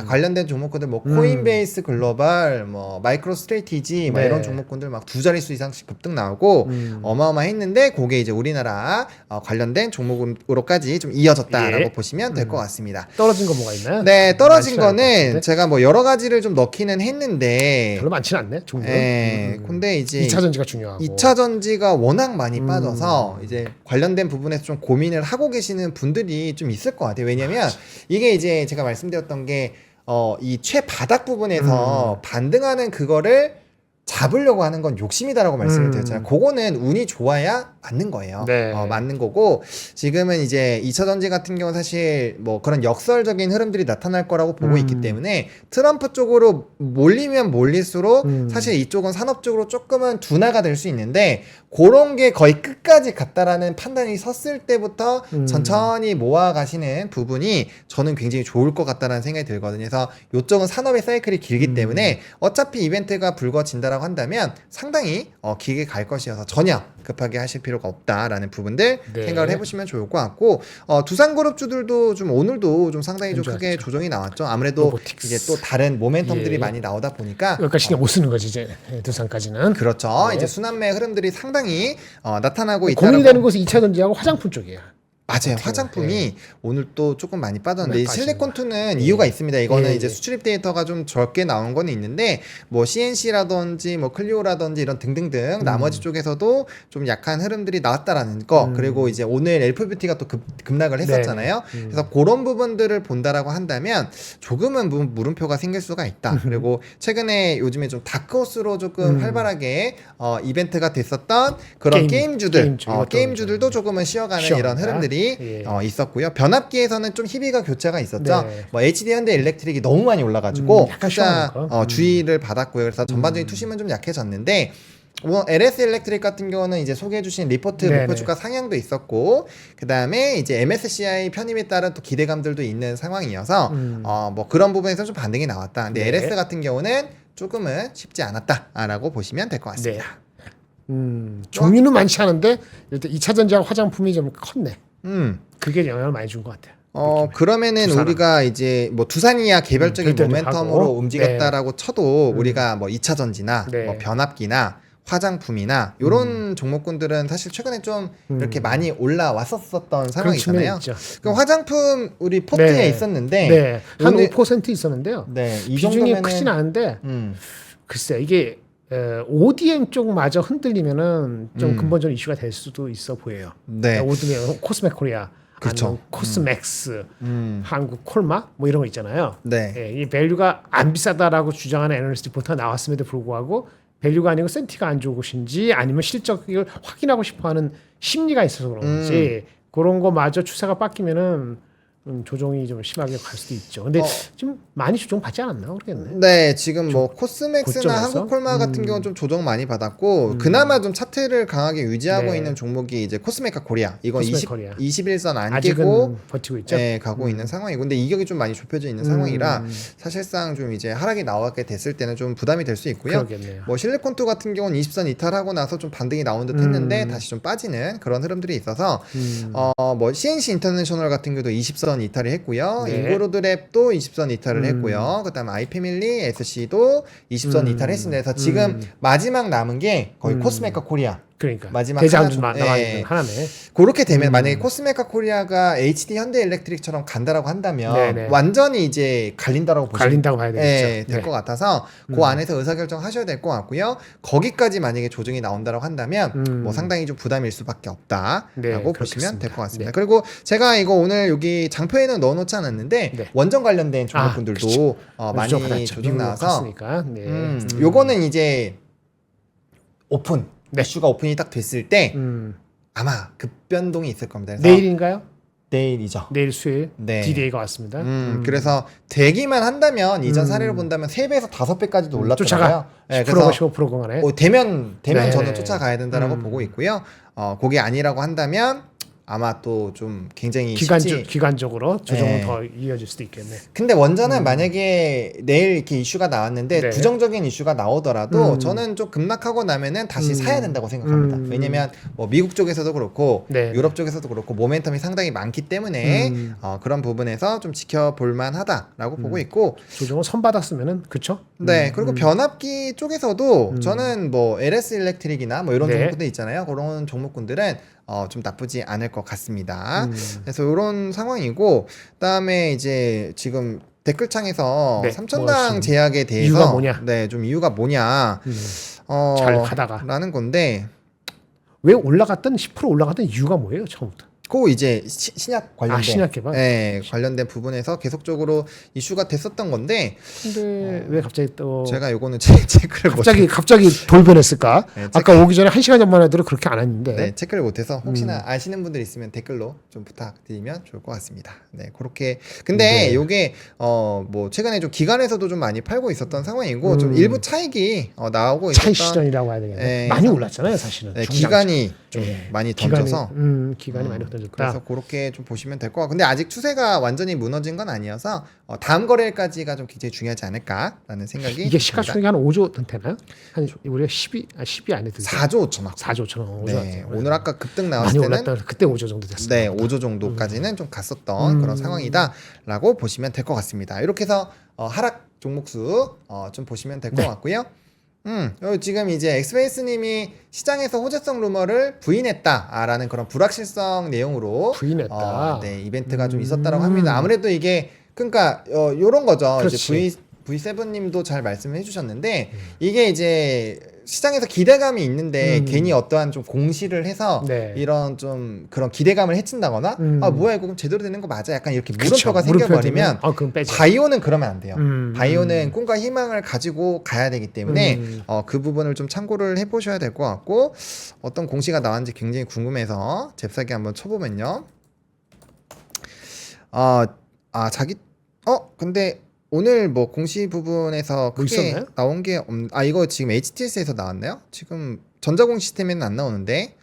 관련된 종목군들 뭐 코인베이스 글로벌, 뭐 마이크로 스트레이티지 막 이런 종목군들 막 두 자릿수 이상씩 급등 나오고 어마어마했는데 그게 이제 우리나라 관련된 종목으로까지 좀 이어졌다라고 보시면 될 것 같습니다. 떨어진 거 뭐가 있나요? 네, 떨어진 거는 제가 뭐 여러 가지를 좀 넣기는 했는데 별로 많지는 않네, 종목은. 네, 근데 이제 2차 전지가 중요하고. 2차 전지가 워낙 많이 빠져서 이제 관련된 부분에서 좀 고민을 하고 계시는 분들이 좀 있을 것 같아요. 왜냐면 이게 이제 제가 말씀드렸던 게 이 최바닥 부분에서 반등하는 그거를 잡으려고 하는 건 욕심이다라고 말씀을 드렸잖아요. 그거는 운이 좋아야 맞는 거예요. 네. 맞는 거고 지금은 이제 2차 전지 같은 경우는 사실 뭐 그런 역설적인 흐름들이 나타날 거라고 보고 있기 때문에 트럼프 쪽으로 몰리면 몰릴수록 사실 이쪽은 산업 쪽으로 조금은 둔화가 될 수 있는데 그런 게 거의 끝까지 갔다라는 판단이 섰을 때부터 천천히 모아가시는 부분이 저는 굉장히 좋을 것 같다라는 생각이 들거든요. 그래서 이쪽은 산업의 사이클이 길기 때문에 어차피 이벤트가 불거진다라고 한다면 상당히 길게 갈 것이어서 전혀 급하게 하실 필요가 없다라는 부분들 네. 생각을 해보시면 좋을 것 같고 두산그룹주들도 좀 오늘도 좀 상당히 좀 크게 좋았죠. 조정이 나왔죠. 아무래도 로보틱스. 이제 또 다른 모멘텀들이 예. 많이 나오다 보니까 여기까지 신경 못 쓰는 거지 이제 두산까지는. 그렇죠. 네. 이제 순환매 흐름들이 상당히 나타나고 있다. 고민이 되는 곳은 2차 전지하고 화장품 쪽이에요. 맞아요. 화장품이 오늘 또 조금 많이 빠졌는데 네, 이 빠지는 실리콘2는 이유가 있습니다. 이거는 예, 이제 예. 수출입 데이터가 좀 적게 나온 거는 있는데 뭐 CNC라든지 뭐 클리오라든지 이런 등등등 나머지 쪽에서도 좀 약한 흐름들이 나왔다라는 거 그리고 이제 오늘 엘프뷰티가 또 급락을 했었잖아요. 그래서 그런 부분들을 본다라고 한다면 조금은 물음표가 생길 수가 있다. 그리고 최근에 요즘에 좀 다크호스로 조금 활발하게 이벤트가 됐었던 그런 게임주들 게임주들도 조금은 쉬어가는 이런 흐름들이 예. 있었고요. 변압기에서는 좀 희비가 교차가 있었죠. 네. 뭐 HD 현대 일렉트릭이 너무 많이 올라가지고 약간 투자 시원한 거. 주의를 받았고요. 그래서 전반적인 투심은 좀 약해졌는데 뭐 LS 일렉트릭 같은 경우는 이제 소개해주신 리포트 네네. 목표 주가 상향도 있었고 그 다음에 이제 MSCI 편입에 따른 또 기대감들도 있는 상황이어서 뭐 그런 부분에서 좀 반등이 나왔다. 근데 네. LS 같은 경우는 조금은 쉽지 않았다라고 보시면 될 것 같습니다. 종류는 많지 않은데 일단 2차 전지하고 화장품이 좀 컸네. 그게 영향을 많이 준 것 같아요. 그러면은 두산은. 우리가 이제 뭐 두산이야 개별적인 별도로 모멘텀으로 하고. 움직였다라고 쳐도 우리가 뭐 2차 전지나 네. 뭐 변압기나 화장품이나 이런 종목군들은 사실 최근에 좀 이렇게 많이 올라왔었던 상황이 측면이 있잖아요. 있죠. 그럼 화장품 우리 포트에 네. 있었는데 네, 한 오늘- 5% 있었는데요. 네, 이 비중이 정도면은- 크진 않은데 글쎄 이게 ODM 쪽마저 흔들리면은 좀 근본적인 이슈가 될 수도 있어 보여요. 네. ODM 코스메 코리아, 그렇죠. 아니면 코스맥스, 한국 콜마 뭐 이런 거 있잖아요. 네. 예, 이 밸류가 안 비싸다라고 주장하는 애널리스트 리포트가 나왔음에도 불구하고 밸류가 아니고 센티가 안 좋은 것인지 아니면 실적을 확인하고 싶어하는 심리가 있어서 그런 건지 그런 거마저 추세가 바뀌면은 조정이 좀 심하게 갈 수도 있죠. 근데 좀 많이 조정 받지 않았나 모르겠네. 네, 지금 뭐 코스맥스나 고점에서? 한국콜마 같은 경우는 좀 조정 많이 받았고 그나마 좀 차트를 강하게 유지하고 네. 있는 종목이 이제 코스메카 코리아. 이건 코스메카 코리아. 21선 안 아직은 깨고 버티고 있죠. 네, 가고 있는 상황이고 근데 이격이 좀 많이 좁혀져 있는 상황이라 사실상 좀 이제 하락이 나오게 됐을 때는 좀 부담이 될 수 있고요. 그러겠네요. 뭐 실리콘2 같은 경우는 20선 이탈하고 나서 좀 반등이 나온 듯 했는데 다시 좀 빠지는 그런 흐름들이 있어서 뭐 CNC 인터내셔널 같은 경우도 20선 이탈을 했고요. 네. 인고로드랩도 20선 이탈을 했고요. 그다음 아이패밀리 SC도 20선 이탈했습니다. 그래서 지금 마지막 남은 게 거의 코스메카 코리아. 그러니까 마지막 대장 하나 남아 예. 있는 하나네. 그렇게 되면 만약에 코스메카 코리아가 HD 현대 일렉트릭처럼 간다라고 한다면 네네. 완전히 이제 갈린다라고 보시면 갈린다고 봐야 되겠죠. 될 것 같아서 그 안에서 의사결정 하셔야 될 것 같고요. 거기까지 만약에 조정이 나온다고 한다면 뭐 상당히 좀 부담일 수밖에 없다라고 네, 보시면 그렇겠습니다. 될 것 같습니다. 네. 그리고 제가 이거 오늘 여기 장표에는 넣어놓지 않았는데 네. 원전 관련된 종목분들도 그렇죠. 많이 조정 나와서 컸으니까. 네. 요거는 이제 오픈 네. 이슈가 오픈이 딱 됐을 때 아마 급변동이 있을 겁니다. 그래서 내일인가요? 내일이죠. 내일 수요일 네. D-Day가 왔습니다. 그래서 되기만 한다면 이전 사례를 본다면 3배에서 5배까지도 올랐더라고요. 쫓아가. 네, 10%가 그래서 15% 간에. 되면 네. 저는 쫓아가야 된다라고 보고 있고요. 그게 아니라고 한다면 아마 또 좀 굉장히 쉽지. 기간적으로 조정은 네. 더 이어질 수도 있겠네. 근데 원전은 만약에 내일 이렇게 이슈가 나왔는데 네. 부정적인 이슈가 나오더라도 저는 좀 급락하고 나면은 다시 사야 된다고 생각합니다. 왜냐면 뭐 미국 쪽에서도 그렇고 네. 유럽 쪽에서도 그렇고 모멘텀이 상당히 많기 때문에 그런 부분에서 좀 지켜볼 만하다라고 보고 있고 조정을 선받았으면은 그쵸? 네 그리고 변압기 쪽에서도 저는 뭐 LS 일렉트릭이나 뭐 이런 네. 종목들 있잖아요. 그런 종목군들은 좀 나쁘지 않을 것 같습니다. 그래서 이런 상황이고 그다음에 이제 지금 댓글창에서 네, 삼천당 뭐 제약에 대해서 이유가 뭐냐? 네, 좀 이유가 뭐냐? 잘 가다가 라는 건데 왜 올라갔던 10% 올라갔던 이유가 뭐예요 처음부터? 그 이제 신약 관련된 신약 개발? 관련된 부분에서 계속적으로 이슈가 됐었던 건데 근데 왜 갑자기 또 제가 요거는 체크를 갑자기 돌변했을까? 네, 아까 오기 전에 1시간 전만 해도 그렇게 안 했는데. 네, 체크를 못해서 혹시나 아시는 분들 있으면 댓글로 좀 부탁드리면 좋을 것 같습니다. 네, 그렇게. 근데 요게 뭐 최근에 좀 기관에서도 좀 많이 팔고 있었던 상황이고 좀 일부 차익이 나오고 차익 있었던 실현이라고 해야 되겠네. 많이 올랐잖아요, 사실은. 네, 기간이 좀 많이 던져서 기간이 많이 던졌다. 그래서 그렇게 좀 보시면 될 것 같고, 근데 아직 추세가 완전히 무너진 건 아니어서 다음 거래일까지가 좀 굉장히 중요하지 않을까라는 생각이 이게 시가총액이 한 5조 되나요? 한 우리가 10이 안에 들죠. 4조 5천억. 4조 5천억. 네, 오늘 아까 급등 많이 나왔을 때는 올랐다. 그때 5조 정도 됐어요. 네, 5조 정도까지는 좀 갔었던 그런 상황이다라고 보시면 될 것 같습니다. 이렇게 해서 하락 종목수 좀 보시면 될 것 같고요. 지금 이제 엑스페이스님이 시장에서 호재성 루머를 부인했다라는 그런 불확실성 내용으로 부인했다. 네, 이벤트가 좀 있었다라고 합니다. 아무래도 이게 그러니까 요런 거죠. 그렇지. 이제 V7님도 잘 말씀을 해주셨는데 이게 이제 시장에서 기대감이 있는데 괜히 어떠한 좀 공시를 해서 네. 이런 좀 그런 기대감을 해친다거나 아 뭐야 이거 그럼 제대로 되는 거 맞아 약간 이렇게 물음표가 그쵸. 생겨버리면 그럼 빼죠. 바이오는 그러면 안 돼요. 바이오는 꿈과 희망을 가지고 가야 되기 때문에 그 부분을 좀 참고를 해보셔야 될 것 같고, 어떤 공시가 나왔는지 굉장히 궁금해서 잽싸게 한번 쳐보면요. 근데 오늘 뭐 공시 부분에서 뭐 크게 있었나요? 나온 게 이거 지금 HTS에서 나왔나요? 지금 전자공 시스템에는 안 나오는데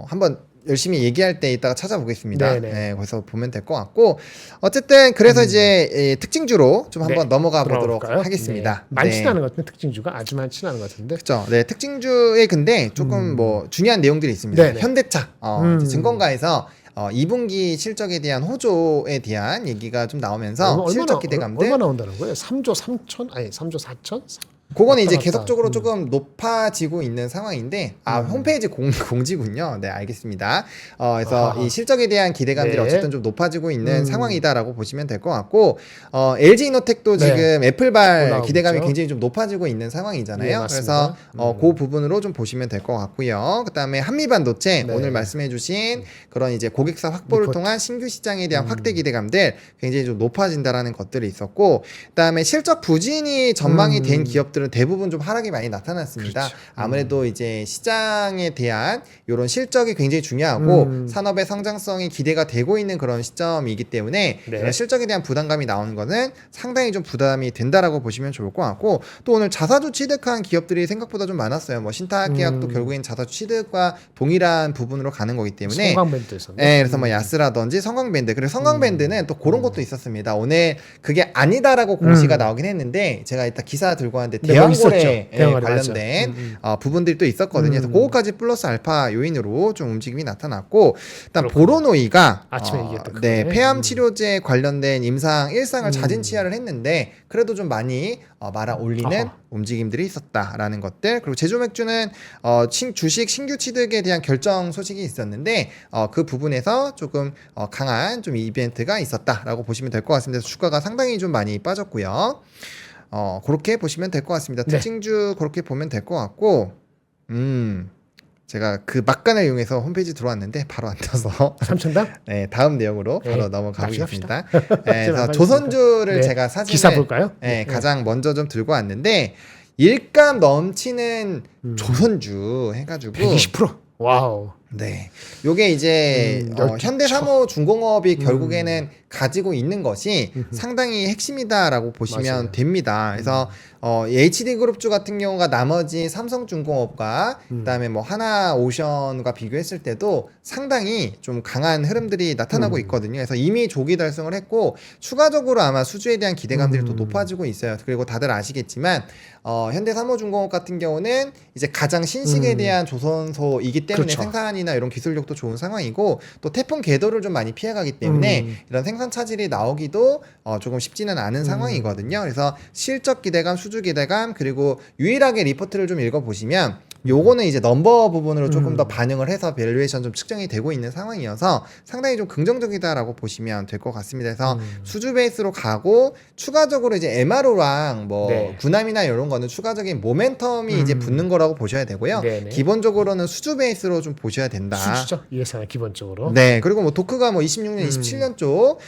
한번 열심히 얘기할 때 이따가 찾아보겠습니다. 네네. 네, 거기서 보면 될 것 같고, 어쨌든 그래서 이제 특징주로 좀 한번 넘어가 보도록 돌아올까요? 하겠습니다. 네. 많지는 않은 것 같은데 특징주가 아주 많지는 않은 것 같은데. 그렇죠. 네, 특징주에 근데 조금 뭐 중요한 내용들이 있습니다. 네네. 현대차 이제 증권가에서 2분기 실적에 대한 호조에 대한 얘기가 좀 나오면서 실적 기대감들 얼마 나온다는 거예요? 3조 3천? 아니 3조 4천? 그거는 이제 맞다. 계속적으로 조금 높아지고 있는 상황인데 홈페이지 공지군요. 네, 알겠습니다. 그래서 이 실적에 대한 기대감들이 네. 어쨌든 좀 높아지고 있는 상황이다라고 보시면 될 것 같고, LG이노텍도 지금 애플발 올라오고 기대감이 있죠. 굉장히 좀 높아지고 있는 상황이잖아요. 네, 그래서 맞습니다. 그 부분으로 좀 보시면 될 것 같고요. 그다음에 한미반도체 네. 오늘 말씀해주신 그런 이제 고객사 확보를 리포트. 통한 신규 시장에 대한 확대 기대감들 굉장히 좀 높아진다라는 것들이 있었고, 그다음에 실적 부진이 전망이 된 기업들은 대부분 좀 하락이 많이 나타났습니다. 그렇죠. 아무래도 이제 시장에 대한 이런 실적이 굉장히 중요하고 산업의 성장성이 기대가 되고 있는 그런 시점이기 때문에 네. 이런 실적에 대한 부담감이 나오는 거는 상당히 좀 부담이 된다라고 보시면 좋을 것 같고, 또 오늘 자사주 취득한 기업들이 생각보다 좀 많았어요. 뭐 신탁 계약도 결국엔 자사주 취득과 동일한 부분으로 가는 거기 때문에 성광밴드에서. 네, 그래서 뭐 야스라든지 성광밴드, 그리고 성광밴드는 또 그런 것도 있었습니다. 오늘 그게 아니다라고 공시가 나오긴 했는데 제가 이따 기사 들고 왔는데 네, 대왕거래에 대왕거래 관련된 부분들이 또 있었거든요. 그래서 그거까지 플러스 알파 요인으로 좀 움직임이 나타났고, 일단 보로노이가 아침에 얘기했던 네, 그거네. 폐암 치료제 관련된 임상 1상을 자진 취하를 했는데 그래도 좀 많이 말아 올리는 아하. 움직임들이 있었다라는 것들, 그리고 제조맥주는 주식 신규 취득에 대한 결정 소식이 있었는데 그 부분에서 조금 강한 좀 이벤트가 있었다라고 보시면 될 것 같습니다. 그래서 주가가 상당히 좀 많이 빠졌고요. 그렇게 보시면 될 것 같습니다. 네. 특징주 그렇게 보면 될 것 같고, 제가 그 막간을 이용해서 홈페이지 들어왔는데 바로 안 떠서 삼천당? 네, 다음 내용으로 바로 네, 넘어가겠습니다. 납시합시다. 네, 그래서 조선주를 네, 제가 사진을 기사 볼까요? 네, 가장 먼저 좀 들고 왔는데, 일감 넘치는 조선주 해가지고 120%. 와우. 네, 요게 이제 현대사무중공업이 결국에는 가지고 있는 것이 상당히 핵심이다라고 보시면 맞아요. 됩니다. 그래서 HD그룹주 같은 경우가 나머지 삼성중공업과 그다음에 뭐 하나오션과 비교했을 때도 상당히 좀 강한 흐름들이 나타나고 있거든요. 그래서 이미 조기 달성을 했고 추가적으로 아마 수주에 대한 기대감들이 또 높아지고 있어요. 그리고 다들 아시겠지만 현대사무중공업 같은 경우는 이제 가장 신식에 대한 조선소이기 때문에 그렇죠. 생산이나 이런 기술력도 좋은 상황이고, 또 태풍 궤도를 좀 많이 피해가기 때문에 이런 생산 차질이 나오기도 조금 쉽지는 않은 상황이거든요. 그래서 실적 기대감, 수주 기대감, 그리고 유일하게 리포트를 좀 읽어보시면 요거는 이제 넘버 부분으로 조금 더 반영을 해서 밸류에이션 좀 측정이 되고 있는 상황이어서 상당히 좀 긍정적이다라고 보시면 될 것 같습니다. 그래서 수주 베이스로 가고 추가적으로 이제 MRO랑 뭐 네. 군함이나 이런 거는 추가적인 모멘텀이 이제 붙는 거라고 보셔야 되고요. 네네. 기본적으로는 수주 베이스로 좀 보셔야 된다. 수주죠. 예상 기본적으로. 네, 그리고 뭐 도크가 뭐 26년, 27년 쪽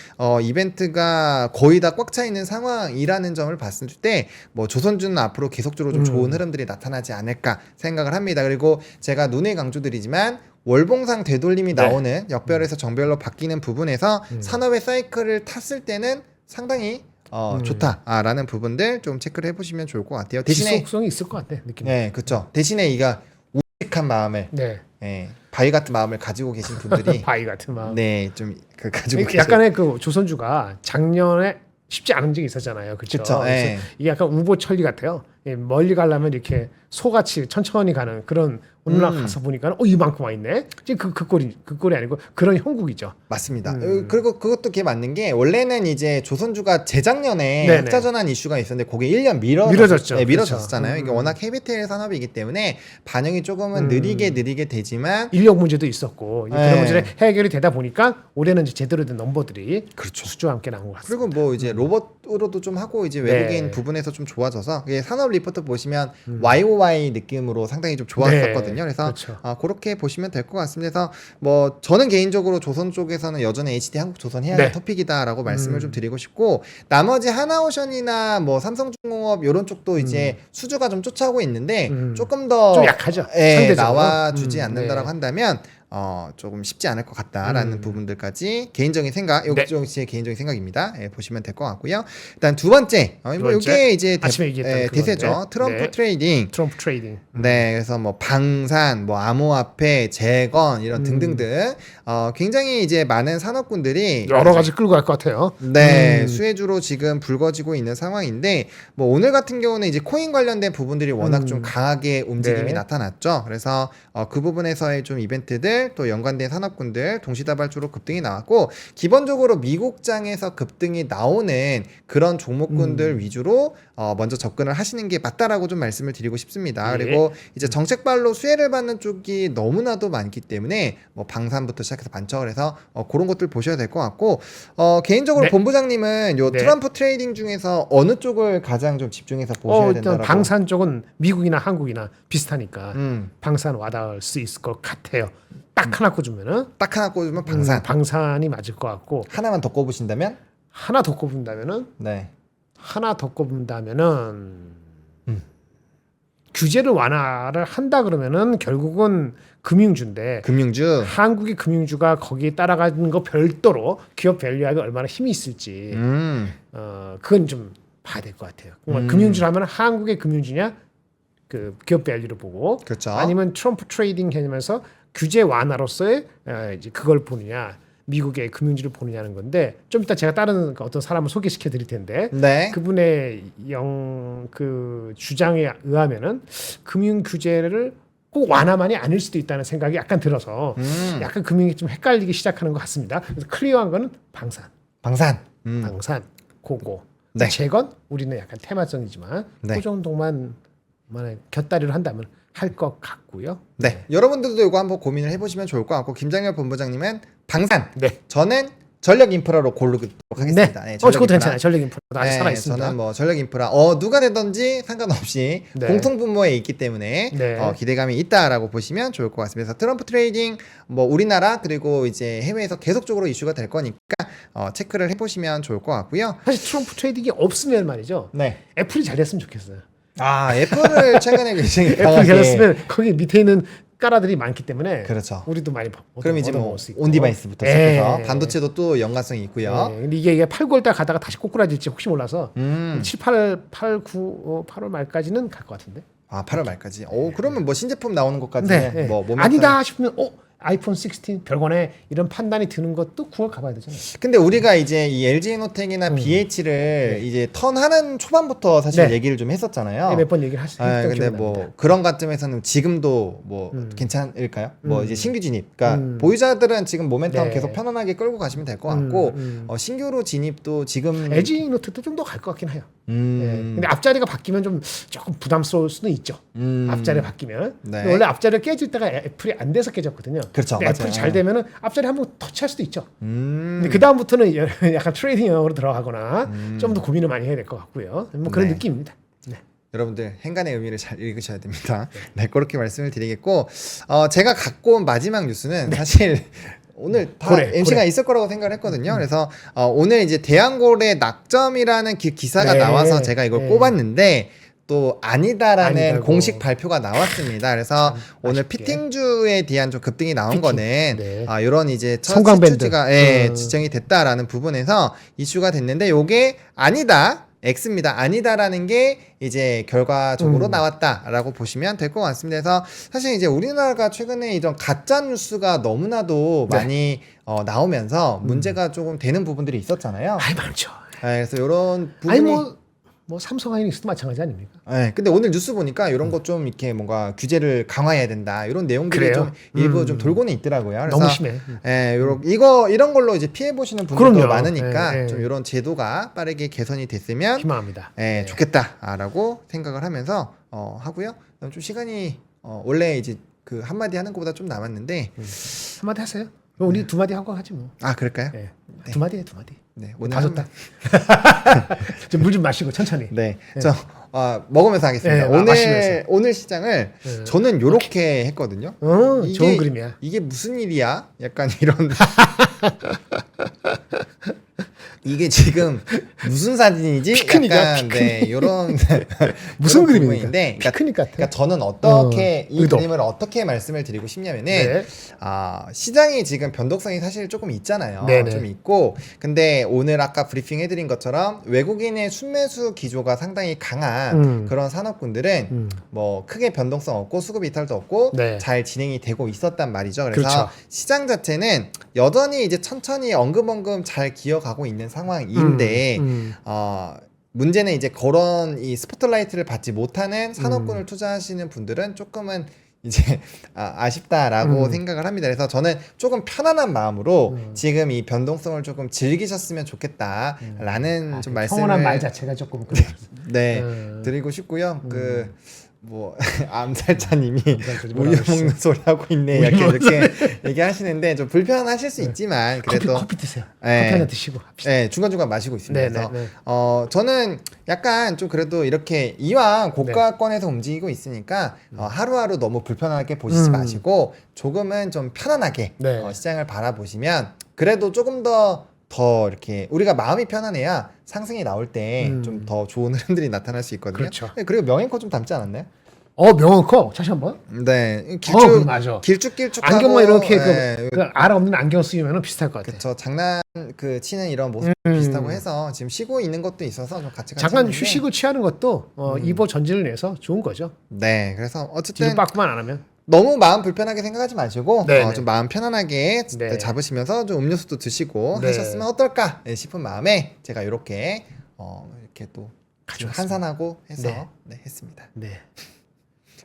이벤트가 거의 다 꽉 차 있는 상황이라는 점을 봤을 때 뭐 조선주는 앞으로 계속적으로 좀 좋은 흐름들이 나타나지 않을까 생각을 합니다. 그리고 제가 눈에 강조드리지만 월봉상 되돌림이 네. 나오는 역별에서 정별로 바뀌는 부분에서 산업의 사이클을 tas을 때는 상당히 좋다라는 부분들 좀 체크를 해보시면 좋을 것 같아요. 대신에 지속성이 있을 것 같아 느낌. 네, 그렇죠. 대신에 이가 우직한 마음을 네. 바위 같은 마음을 가지고 계신 분들이 바위 같은 마음. 네, 좀 가지고 계신 약간의 그 조선주가 작년에 쉽지 않은 적이 있었잖아요. 그렇죠. 그쵸, 예. 이게 약간 우보천리 같아요. 멀리 가려면 이렇게 소같이 천천히 가는 그런 올라가서 보니까 이만큼 와 있네. 지금 그 꼴이 아니고 그런 형국이죠. 맞습니다. 그리고 그것도 그게 맞는 게 원래는 이제 조선주가 재작년에 네네. 흑자 전환 이슈가 있었는데 그게 1년 미뤄졌죠. 네, 그렇죠. 미뤄졌잖아요. 이게 워낙 헤비테일 산업이기 때문에 반영이 조금은 느리게 되지만 인력 문제도 있었고 네. 그런 문제를 해결이 되다 보니까 올해는 이제 제대로 된 넘버들이 그렇죠. 수주와 함께 나온 것 같습니다. 그리고 뭐 이제 로봇으로도 좀 하고 이제 외국인 네. 부분에서 좀 좋아져서 이게 산업 리포트 보시면 YOY 느낌으로 상당히 좀 좋았었거든요. 네. 그래서 그렇죠. 그렇게 보시면 될 것 같습니다. 그래서 뭐 저는 개인적으로 조선 쪽에서는 여전히 HD 한국조선 해야 될 네. 토픽이다라고 말씀을 좀 드리고 싶고 나머지 하나오션이나 뭐 삼성중공업 이런 쪽도 이제 수주가 좀 쫓아오고 있는데 조금 더 좀 약하죠. 예, 상대적으로. 나와주지 않는다라고 네. 한다면 조금 쉽지 않을 것 같다라는 부분들까지 개인적인 생각, 네. 이거 제 개인적인 생각입니다. 예, 보시면 될 것 같고요. 일단 두 번째, 뭐 번째, 이게 이제 아침에 얘기했던 대세죠. 그건데. 트럼프 네. 트레이딩. 트럼프 트레이딩. 네, 그래서 뭐 방산, 뭐 암호화폐, 재건 이런 등등등 굉장히 이제 많은 산업군들이 여러 가지 끌고 갈 것 같아요. 네, 수혜주로 지금 불거지고 있는 상황인데 뭐 오늘 같은 경우는 이제 코인 관련된 부분들이 워낙 좀 강하게 움직임이 네. 나타났죠. 그래서 그 부분에서의 좀 이벤트들 또 연관된 산업군들 동시다발적으로 급등이 나왔고 기본적으로 미국장에서 급등이 나오는 그런 종목군들 위주로 먼저 접근을 하시는 게 맞다라고 좀 말씀을 드리고 싶습니다. 예. 그리고 이제 정책발로 수혜를 받는 쪽이 너무나도 많기 때문에 뭐 방산부터 시작해서 반척을 해서 그런 것들 보셔야 될 것 같고 개인적으로 네. 본부장님은 요 네. 트럼프 트레이딩 중에서 어느 쪽을 가장 좀 집중해서 보셔야 일단 된다라고? 방산 쪽은 미국이나 한국이나 비슷하니까 음. 방산 와닿을 수 있을 것 같아요. 딱 하나 꽂으면은 딱 하나 꽂으면 방산. 방산이 맞을 것 같고 하나만 더 꼽으신다면? 하나 더 꼽은다면은 네. 규제를 완화를 한다 그러면은 결국은 금융주인데 금융주. 한국의 금융주가 거기에 따라가는 거 별도로 기업 밸류하기 얼마나 힘이 있을지 그건 좀 봐야 될 것 같아요. 금융주라면 한국의 금융주냐 그 기업 밸류를 보고 그렇죠. 아니면 트럼프 트레이딩 개념에서 규제 완화로서의 이제 그걸 보느냐 미국의 금융주를 보느냐는 건데 좀 이따 제가 다른 어떤 사람을 소개시켜 드릴 텐데 네. 그분의 그 주장에 의하면은 금융 규제를 꼭 완화만이 아닐 수도 있다는 생각이 약간 들어서 약간 금융이 좀 헷갈리기 시작하는 것 같습니다. 그래서 클리어한 거는 방산, 방산. 방산, 고고. 네. 재건 우리는 약간 테마성이지만 네. 그 정도만 만약 곁다리를 한다면 할 것 같고요. 네. 여러분들도 이거 한번 고민을 해보시면 좋을 것 같고 김장렬 본부장님은 방산. 네. 저는 전력 인프라로 고르도록 하겠습니다. 네, 그것도 괜찮아요. 전력 인프라 아직 네, 살아 있습니다. 저는 뭐 전력 인프라 누가 되든지 상관없이 네. 공통 분모에 있기 때문에 네. 기대감이 있다라고 보시면 좋을 것 같습니다. 그래서 트럼프 트레이딩 뭐 우리나라 그리고 이제 해외에서 계속적으로 이슈가 될 거니까 체크를 해보시면 좋을 것 같고요. 사실 트럼프 트레이딩이 없으면 말이죠. 네. 애플이 잘 됐으면 좋겠어요. 애플을 최근에 굉장히 애플이 강하게 잘 됐으면 거기 밑에 있는 까라들이 많기 때문에 그렇죠. 우리도 많이 그럼 이제 뭐 얻어먹을 수 있고. 온디바이스부터 시작해서 반도체도 또 연관성이 있고요. 근데 이게 8, 9월 달 가다가 다시 꼬꾸라질지 혹시 몰라서 7, 8, 9, 8월 말까지는 갈 것 같은데. 8월 말까지. 그러면 뭐 신제품 나오는 것까지 네. 뭐 모멘텀- 아니다 싶으면 아이폰 16 별관에 이런 판단이 드는 것도 9월 가봐야 되잖아요. 근데 우리가 이제 이 LG 이노텍이나 BH를 이제 턴하는 초반부터 사실 네. 얘기를 좀 했었잖아요. 몇 번 얘기를 하시죠. 근데 뭐 그런 관점에서는 지금도 뭐 괜찮을까요? 뭐 이제 신규 진입, 그러니까 보유자들은 지금 모멘텀 네. 계속 편안하게 끌고 가시면 될 것 같고 신규로 진입도 지금 LG 노트도 좀 더 갈 것 같긴 해요. 네. 음, 근데 앞자리가 바뀌면 좀 조금 부담스러울 수도 있죠. 앞자리 바뀌면. 네. 근데 원래 앞자리가 깨질 때가 애플이 안 돼서 깨졌거든요. 그렇죠, 근데 맞아요. 애플이 잘 되면은 앞자리 한번 터치할 수도 있죠. 근데 그 다음부터는 약간 트레이딩 영역으로 들어가거나 좀 더 고민을 많이 해야 될 것 같고요. 뭐 그런 네. 느낌입니다. 네. 여러분들 행간의 의미를 잘 읽으셔야 됩니다. 네, 그렇게 말씀을 드리겠고 제가 갖고 온 마지막 뉴스는 사실 오늘 다 MC가 있을 거라고 생각을 했거든요. 그래서 오늘 이제 대한골의 낙점이라는 기사가 네. 나와서 제가 이걸 네. 꼽았는데 또 아니다라는 아니다고. 공식 발표가 나왔습니다. 그래서 오늘 아쉽게. 피팅주에 대한 좀 급등이 나온 피팅. 거는 네. 이런 이제 첫 성광밴드. 수주가 지정이 됐다라는 부분에서 이슈가 됐는데 요게 아니다. X입니다. 아니다라는 게 이제 결과적으로 나왔다라고 보시면 될 것 같습니다. 그래서 사실 이제 우리나라가 최근에 이런 가짜 뉴스가 너무나도 네. 많이 나오면서 문제가 조금 되는 부분들이 있었잖아요. 아이 많죠. 그래서 이런 부분이 아니 뭐 삼성 하이닉스도 마찬가지 아닙니까? 근데 오늘 뉴스 보니까 이런 거 좀 이렇게 뭔가 규제를 강화해야 된다 이런 내용들이 그래요? 좀 일부 좀 돌고는 있더라고요. 그래서 너무 심해. 이런 걸로 이제 피해 보시는 분들도 그럼요. 많으니까 예. 좀 이런 제도가 빠르게 개선이 됐으면 희망합니다. 좋겠다라고 생각을 하면서 하고요. 그다음 좀 시간이 원래 이제 그 한마디 하는 것보다 좀 남았는데 한마디 하세요. 그럼 우리 두 마디 하고 하지 뭐. 그럴까요? 네. 두 마디 해, 두 마디. 네, 다 줬다. 물 좀 마시고 천천히. 네, 저 먹으면서 하겠습니다. 네, 마시면서. 오늘 시장을 저는 요렇게 했거든요. 좋은 그림이야. 이게 무슨 일이야? 약간 이런 이게 지금 무슨 사진이지? 피크닉이야, 약간 네, 이런 무슨 그런 그림입니까? 부분인데, 피크닉 같아. 그러니까 저는 어떻게 이 의도. 그림을 어떻게 말씀을 드리고 싶냐면은 네. 시장이 지금 변동성이 사실 조금 있잖아요. 네네. 좀 있고, 근데 오늘 아까 브리핑 해드린 것처럼 외국인의 순매수 기조가 상당히 강한 그런 산업군들은 뭐 크게 변동성 없고 수급 이탈도 없고 네. 잘 진행이 되고 있었단 말이죠. 그래서 그렇죠. 시장 자체는 여전히 이제 천천히 엉금엉금 잘 기어가고 있는 상황인데 문제는 이제 그런 이 스포트라이트를 받지 못하는 산업군을 투자하시는 분들은 조금은 이제 아쉽다라고 생각을 합니다. 그래서 저는 조금 편안한 마음으로 지금 이 변동성을 조금 즐기셨으면 좋겠다라는 좀 말씀을 평온한 말 자체가 조금 그래. 네 드리고 싶고요. 뭐 암살자님이 우유 먹는 소리 하고 있네 약간 이렇게 얘기하시는데 좀 불편하실 수 있지만 그래도 커피 드세요. 네. 커피 하나 드시고 합시다. 네, 중간중간 마시고 있습니다. 네, 그래서 네, 네. 저는 약간 좀 그래도 이렇게 이왕 고가권에서 움직이고 있으니까 하루하루 너무 불편하게 보시지 마시고 조금은 좀 편안하게 네. 시장을 바라보시면 그래도 조금 더 이렇게 우리가 마음이 편안해야 상승이 나올 때 좀 더 좋은 흐름들이 나타날 수 있거든요. 그렇죠. 네, 그리고 명행코 좀 닮지 않았나요? 명언커 다시 한번. 네, 맞아. 길쭉길쭉하고 안경만 이렇게 네, 그 알 없는 안경 쓰면은 비슷할 것 같아. 그쵸, 장난 치는 이런 모습 비슷하고 해서 지금 쉬고 있는 것도 있어서 좀 같이 잠깐 있는데. 휴식을 취하는 것도 이보 전진을 내서 좋은 거죠. 네, 그래서 뒤로 어쨌든 빠꾸만 안 하면. 너무 마음 불편하게 생각하지 마시고 네, 좀 마음 편안하게 네. 잡으시면서 좀 음료수도 드시고 네. 하셨으면 어떨까 싶은 마음에 제가 이렇게 이렇게 또 가져왔습니다. 한산하고 해서 네. 했습니다. 네.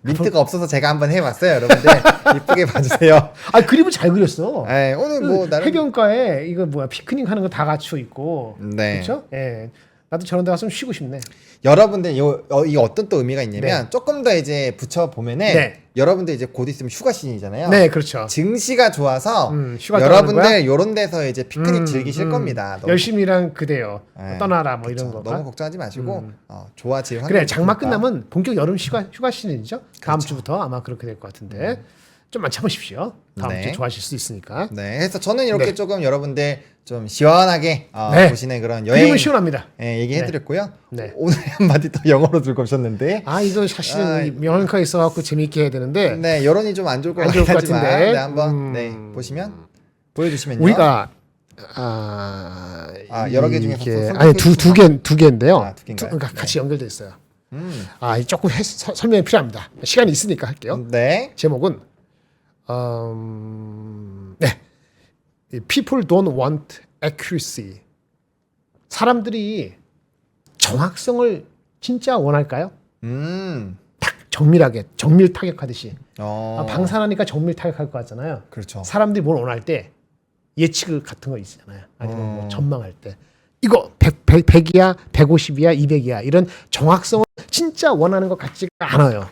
민트가 없어서 제가 한번 해봤어요, 여러분들. 이쁘게 봐주세요. 그림을 잘 그렸어. 네, 오늘 뭐 나름 해변가에 이거 뭐야 피크닉 하는 거 다 갖추어 있고. 네. 그렇죠? 예. 나도 저런 데 가서 좀 쉬고 싶네. 여러분들 이게 어떤 또 의미가 있냐면 네. 조금 더 이제 붙여 보면은 네. 여러분들 이제 곧 있으면 휴가 시즌이잖아요. 네, 그렇죠. 증시가 좋아서 휴가 떠나는 거야? 여러분들 요런 데서 이제 피크닉 즐기실 겁니다. 너무 열심히 일한 그대요. 네, 떠나라 뭐 그쵸. 이런 거. 너무 걱정하지 마시고 좋아질 환경이 그래 장마 있으니까. 끝나면 본격 여름 휴가 시즌이죠. 다음 그렇죠. 주부터 아마 그렇게 될 것 같은데 좀만 참으십시오. 다음 네. 주에 좋아하실 수 있으니까. 네, 그래서 저는 이렇게 네. 조금 여러분들 좀 시원하게 네. 보시는 그런 여행 그림은 시원합니다. 얘기해드렸고요. 네. 오늘 한마디 더 영어로 들고 오셨는데 이거 사실은 명언가 있어갖고 재미있게 해야 되는데 네 여론이 좀 안 좋을 것 안 좋을 같긴 것 하지만 같은데. 네, 한번 보시면 보여주시면요. 우리가 여러 개 중에서 이게 선택해 두 개인데요. 두 개인가요? 그러니까 네. 같이 연결돼 있어요. 조금 설명이 필요합니다. 시간이 있으니까 할게요. 네. 제목은 네. People don't want accuracy. 사람들이 정확성을 진짜 원할까요? 딱 정밀하게 정밀 타격하듯이. 방산하니까 정밀 타격할 것 같잖아요. 그렇죠. 사람들이 뭘 원할 때 예측 같은 거 있잖아요. 아니면 뭐 전망할 때 이거 100이야, 150이야, 200이야 이런 정확성을 진짜 원하는 것 같지가 않아요.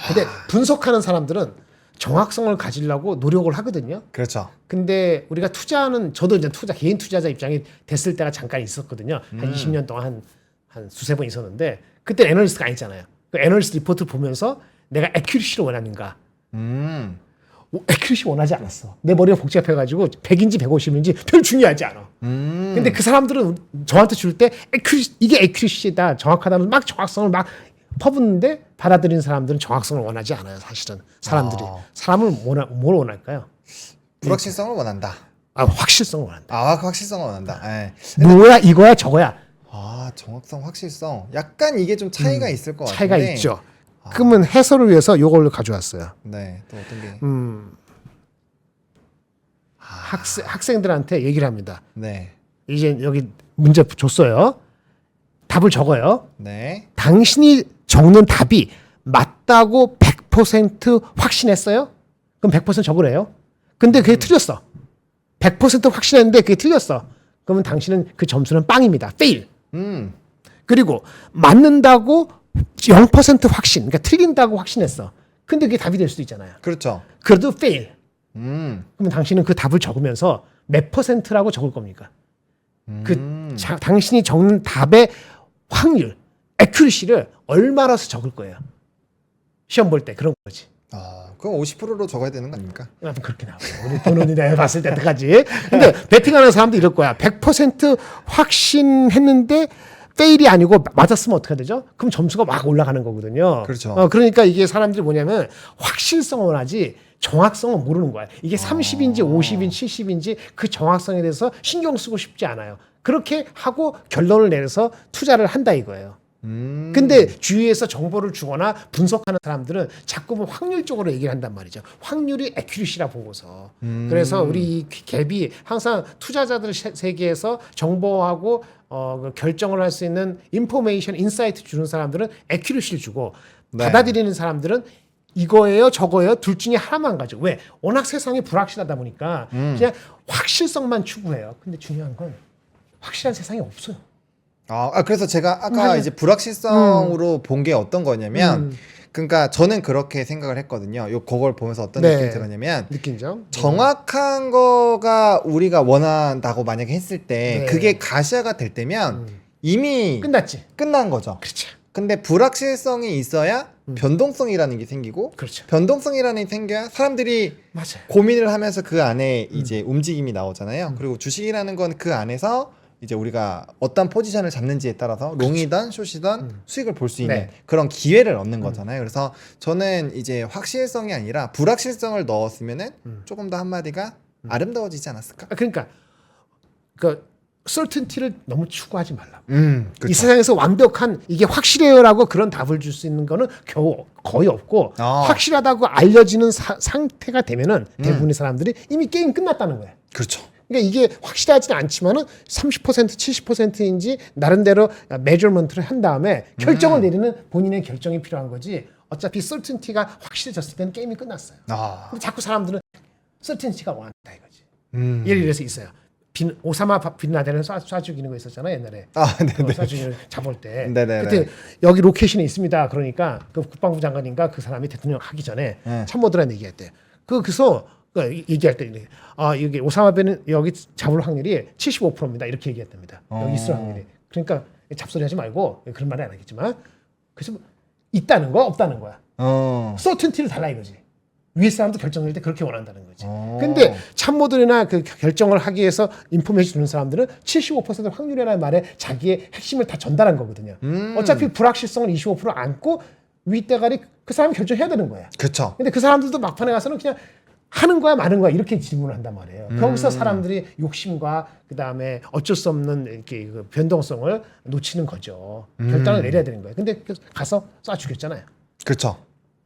근데 분석하는 사람들은 정확성을 가지려고 노력을 하거든요. 그렇죠. 근데 우리가 투자하는 저도 이제 개인 투자자 입장이 됐을 때가 잠깐 있었거든요. 한 20년 동안 한 두세 번 있었는데 그때 애널리스트가 아니잖아요. 그 애널리스트 리포트를 보면서 내가 애큐리시를 원하는가? 애큐리시 원하지 않았어. 내 머리가 복잡해가지고 100인지 150인지 별 중요하지 않아. 근데 그 사람들은 저한테 줄 때 이게 애큐리시다, 정확하다는 막 정확성을 막 퍼붓는데 받아들이는 사람들은 정확성을 원하지 않아요. 사실은 사람들이 사람을 뭘 원할까요? 불확실성을 원한다. 확실성을 원한다. 확실성을 원한다. 예. 뭐야 이거야 저거야. 정확성, 확실성. 약간 이게 좀 차이가 있을 것 같은데. 차이가 있죠. 그러면 해설을 위해서 이걸 가져왔어요. 네, 또 어떤 게? 학생들한테 얘기를 합니다. 네, 이제 여기 문제 줬어요. 답을 적어요. 네. 당신이 적는 답이 맞다고 100% 확신했어요? 그럼 100% 적으래요. 근데 그게 틀렸어. 100% 확신했는데 그게 틀렸어. 그러면 당신은 그 점수는 빵입니다. fail. 그리고 맞는다고 0% 확신, 그러니까 틀린다고 확신했어. 근데 그게 답이 될 수도 있잖아요. 그렇죠. 그래도 fail. 음, 그러면 당신은 그 답을 적으면서 몇 %라고 적을 겁니까? 당신이 적는 답의 확률, accuracy를 얼마라서 적을 거예요. 시험 볼 때 그런 거지. 그럼 50%로 적어야 되는 거 아닙니까? 그렇게 나와요. 우리 돈원이 내가 봤을 때까지. 근데 베팅하는 사람도 이럴 거야. 100% 확신했는데 페일이 아니고 맞았으면 어떻게 되죠? 그럼 점수가 막 올라가는 거거든요. 그렇죠. 그러니까 이게 사람들이 뭐냐면 확실성을 원하지 정확성은 모르는 거야. 이게 30인지 50인지 70인지 그 정확성에 대해서 신경 쓰고 싶지 않아요. 그렇게 하고 결론을 내려서 투자를 한다 이거예요. 근데 주위에서 정보를 주거나 분석하는 사람들은 자꾸 확률적으로 얘기를 한단 말이죠. 확률이 애큐리시라 보고서. 그래서 우리 이 갭이 항상 투자자들 세계에서 정보하고 그 결정을 할 수 있는 인포메이션, 인사이트 주는 사람들은 애큐리시를 주고 네. 받아들이는 사람들은 이거예요, 저거예요, 둘 중에 하나만 가죠. 왜? 워낙 세상이 불확실하다 보니까 그냥 확실성만 추구해요. 근데 중요한 건 확실한 세상이 없어요. 그래서 제가 아까 이제 불확실성으로 본 게 어떤 거냐면, 그러니까 저는 그렇게 생각을 했거든요. 그걸 보면서 어떤 네. 느낌이 들었냐면, 느낌이죠. 정확한 거가 우리가 원한다고 만약에 했을 때, 네. 그게 가시화가 될 때면 이미 끝났지. 끝난 거죠. 그렇죠. 근데 불확실성이 있어야 변동성이라는 게 생기고, 그렇죠. 변동성이라는 게 생겨야 사람들이 맞아요. 고민을 하면서 그 안에 이제 움직임이 나오잖아요. 그리고 주식이라는 건 그 안에서 이제 우리가 어떤 포지션을 잡는지에 따라서 롱이든 숏이든 수익을 볼 수 있는 네. 그런 기회를 얻는 거잖아요. 그래서 저는 이제 확실성이 아니라 불확실성을 넣었으면은 조금 더 한마디가 아름다워지지 않았을까? 그러니까 그 certainty를 너무 추구하지 말라고. 이 그렇죠. 세상에서 완벽한 이게 확실해요라고 그런 답을 줄 수 있는 거는 거의 없고 확실하다고 알려지는 상태가 되면은 대부분의 사람들이 이미 게임 끝났다는 거예요. 그렇죠. 그러니까 이게 확실하지는 않지만은 30% 70%인지 나름대로 메저먼트를 한 다음에 결정을 내리는 본인의 결정이 필요한 거지. 어차피 certainty가 확실해졌을 때는 게임이 끝났어요. 근데 자꾸 사람들은 certainty가 원한다 이거지. 예를 들어서 있어요. 오사마 빈 라덴을 쏴 죽이는 거 있었잖아요 옛날에. 네네. 쏴 죽이는 잡을 때. 네네네. 그때 여기 로케이션이 있습니다. 그러니까 그 국방부 장관인가 그 사람이 대통령 하기 전에 참모들한테 얘기했대. 그래서 얘기할 때 여기 오사마 빈은 여기 잡을 확률이 75%입니다. 이렇게 얘기했답니다. 여기 있을 확률이. 그러니까 잡소리하지 말고 그런 말은 안 하겠지만 그래서 있다는 거 없다는 거야. certainty를 달라 이거지. 위에 사람도 결정할 때 그렇게 원한다는 거지. 근데 참모들이나 그 결정을 하기 위해서 인포메이션 주는 사람들은 75% 확률이라는 말에 자기의 핵심을 다 전달한 거거든요. 어차피 불확실성을 25% 안고 윗대가리 그 사람이 결정해야 되는 거야. 그렇죠. 근데 그 사람들도 막판에 가서는 그냥 하는 거야 마는 거야 이렇게 질문을 한단 말이에요. 거기서 사람들이 욕심과 그 다음에 어쩔 수 없는 이렇게 그 변동성을 놓치는 거죠. 결단을 내려야 되는 거예요. 근데 가서 쏴 죽였잖아요. 그렇죠.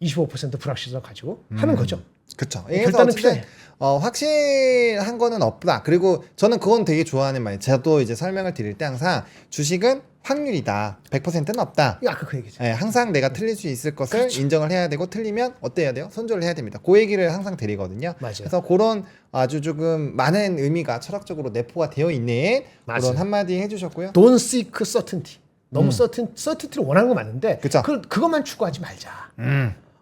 25% 불확실성 가지고 하는 거죠. 그렇죠. 결단은 필요해. 확실한 거는 없다. 그리고 저는 그건 되게 좋아하는 말이에요. 저도 이제 설명을 드릴 때 항상 주식은 확률이다. 100%는 없다. 이거 아까 그 얘기죠. 예, 항상 내가 틀릴 수 있을 것을 그렇죠. 인정을 해야 되고 틀리면 어때야 돼요? 손절을 해야 됩니다. 그 얘기를 항상 드리거든요. 맞아요. 그래서 그런 아주 조금 많은 의미가 철학적으로 내포가 되어 있는 맞아요. 그런 한마디 해주셨고요. Don't seek certainty. 너무 certainty를 원하는 거 맞는데 그쵸. 그것만 추구하지 말자.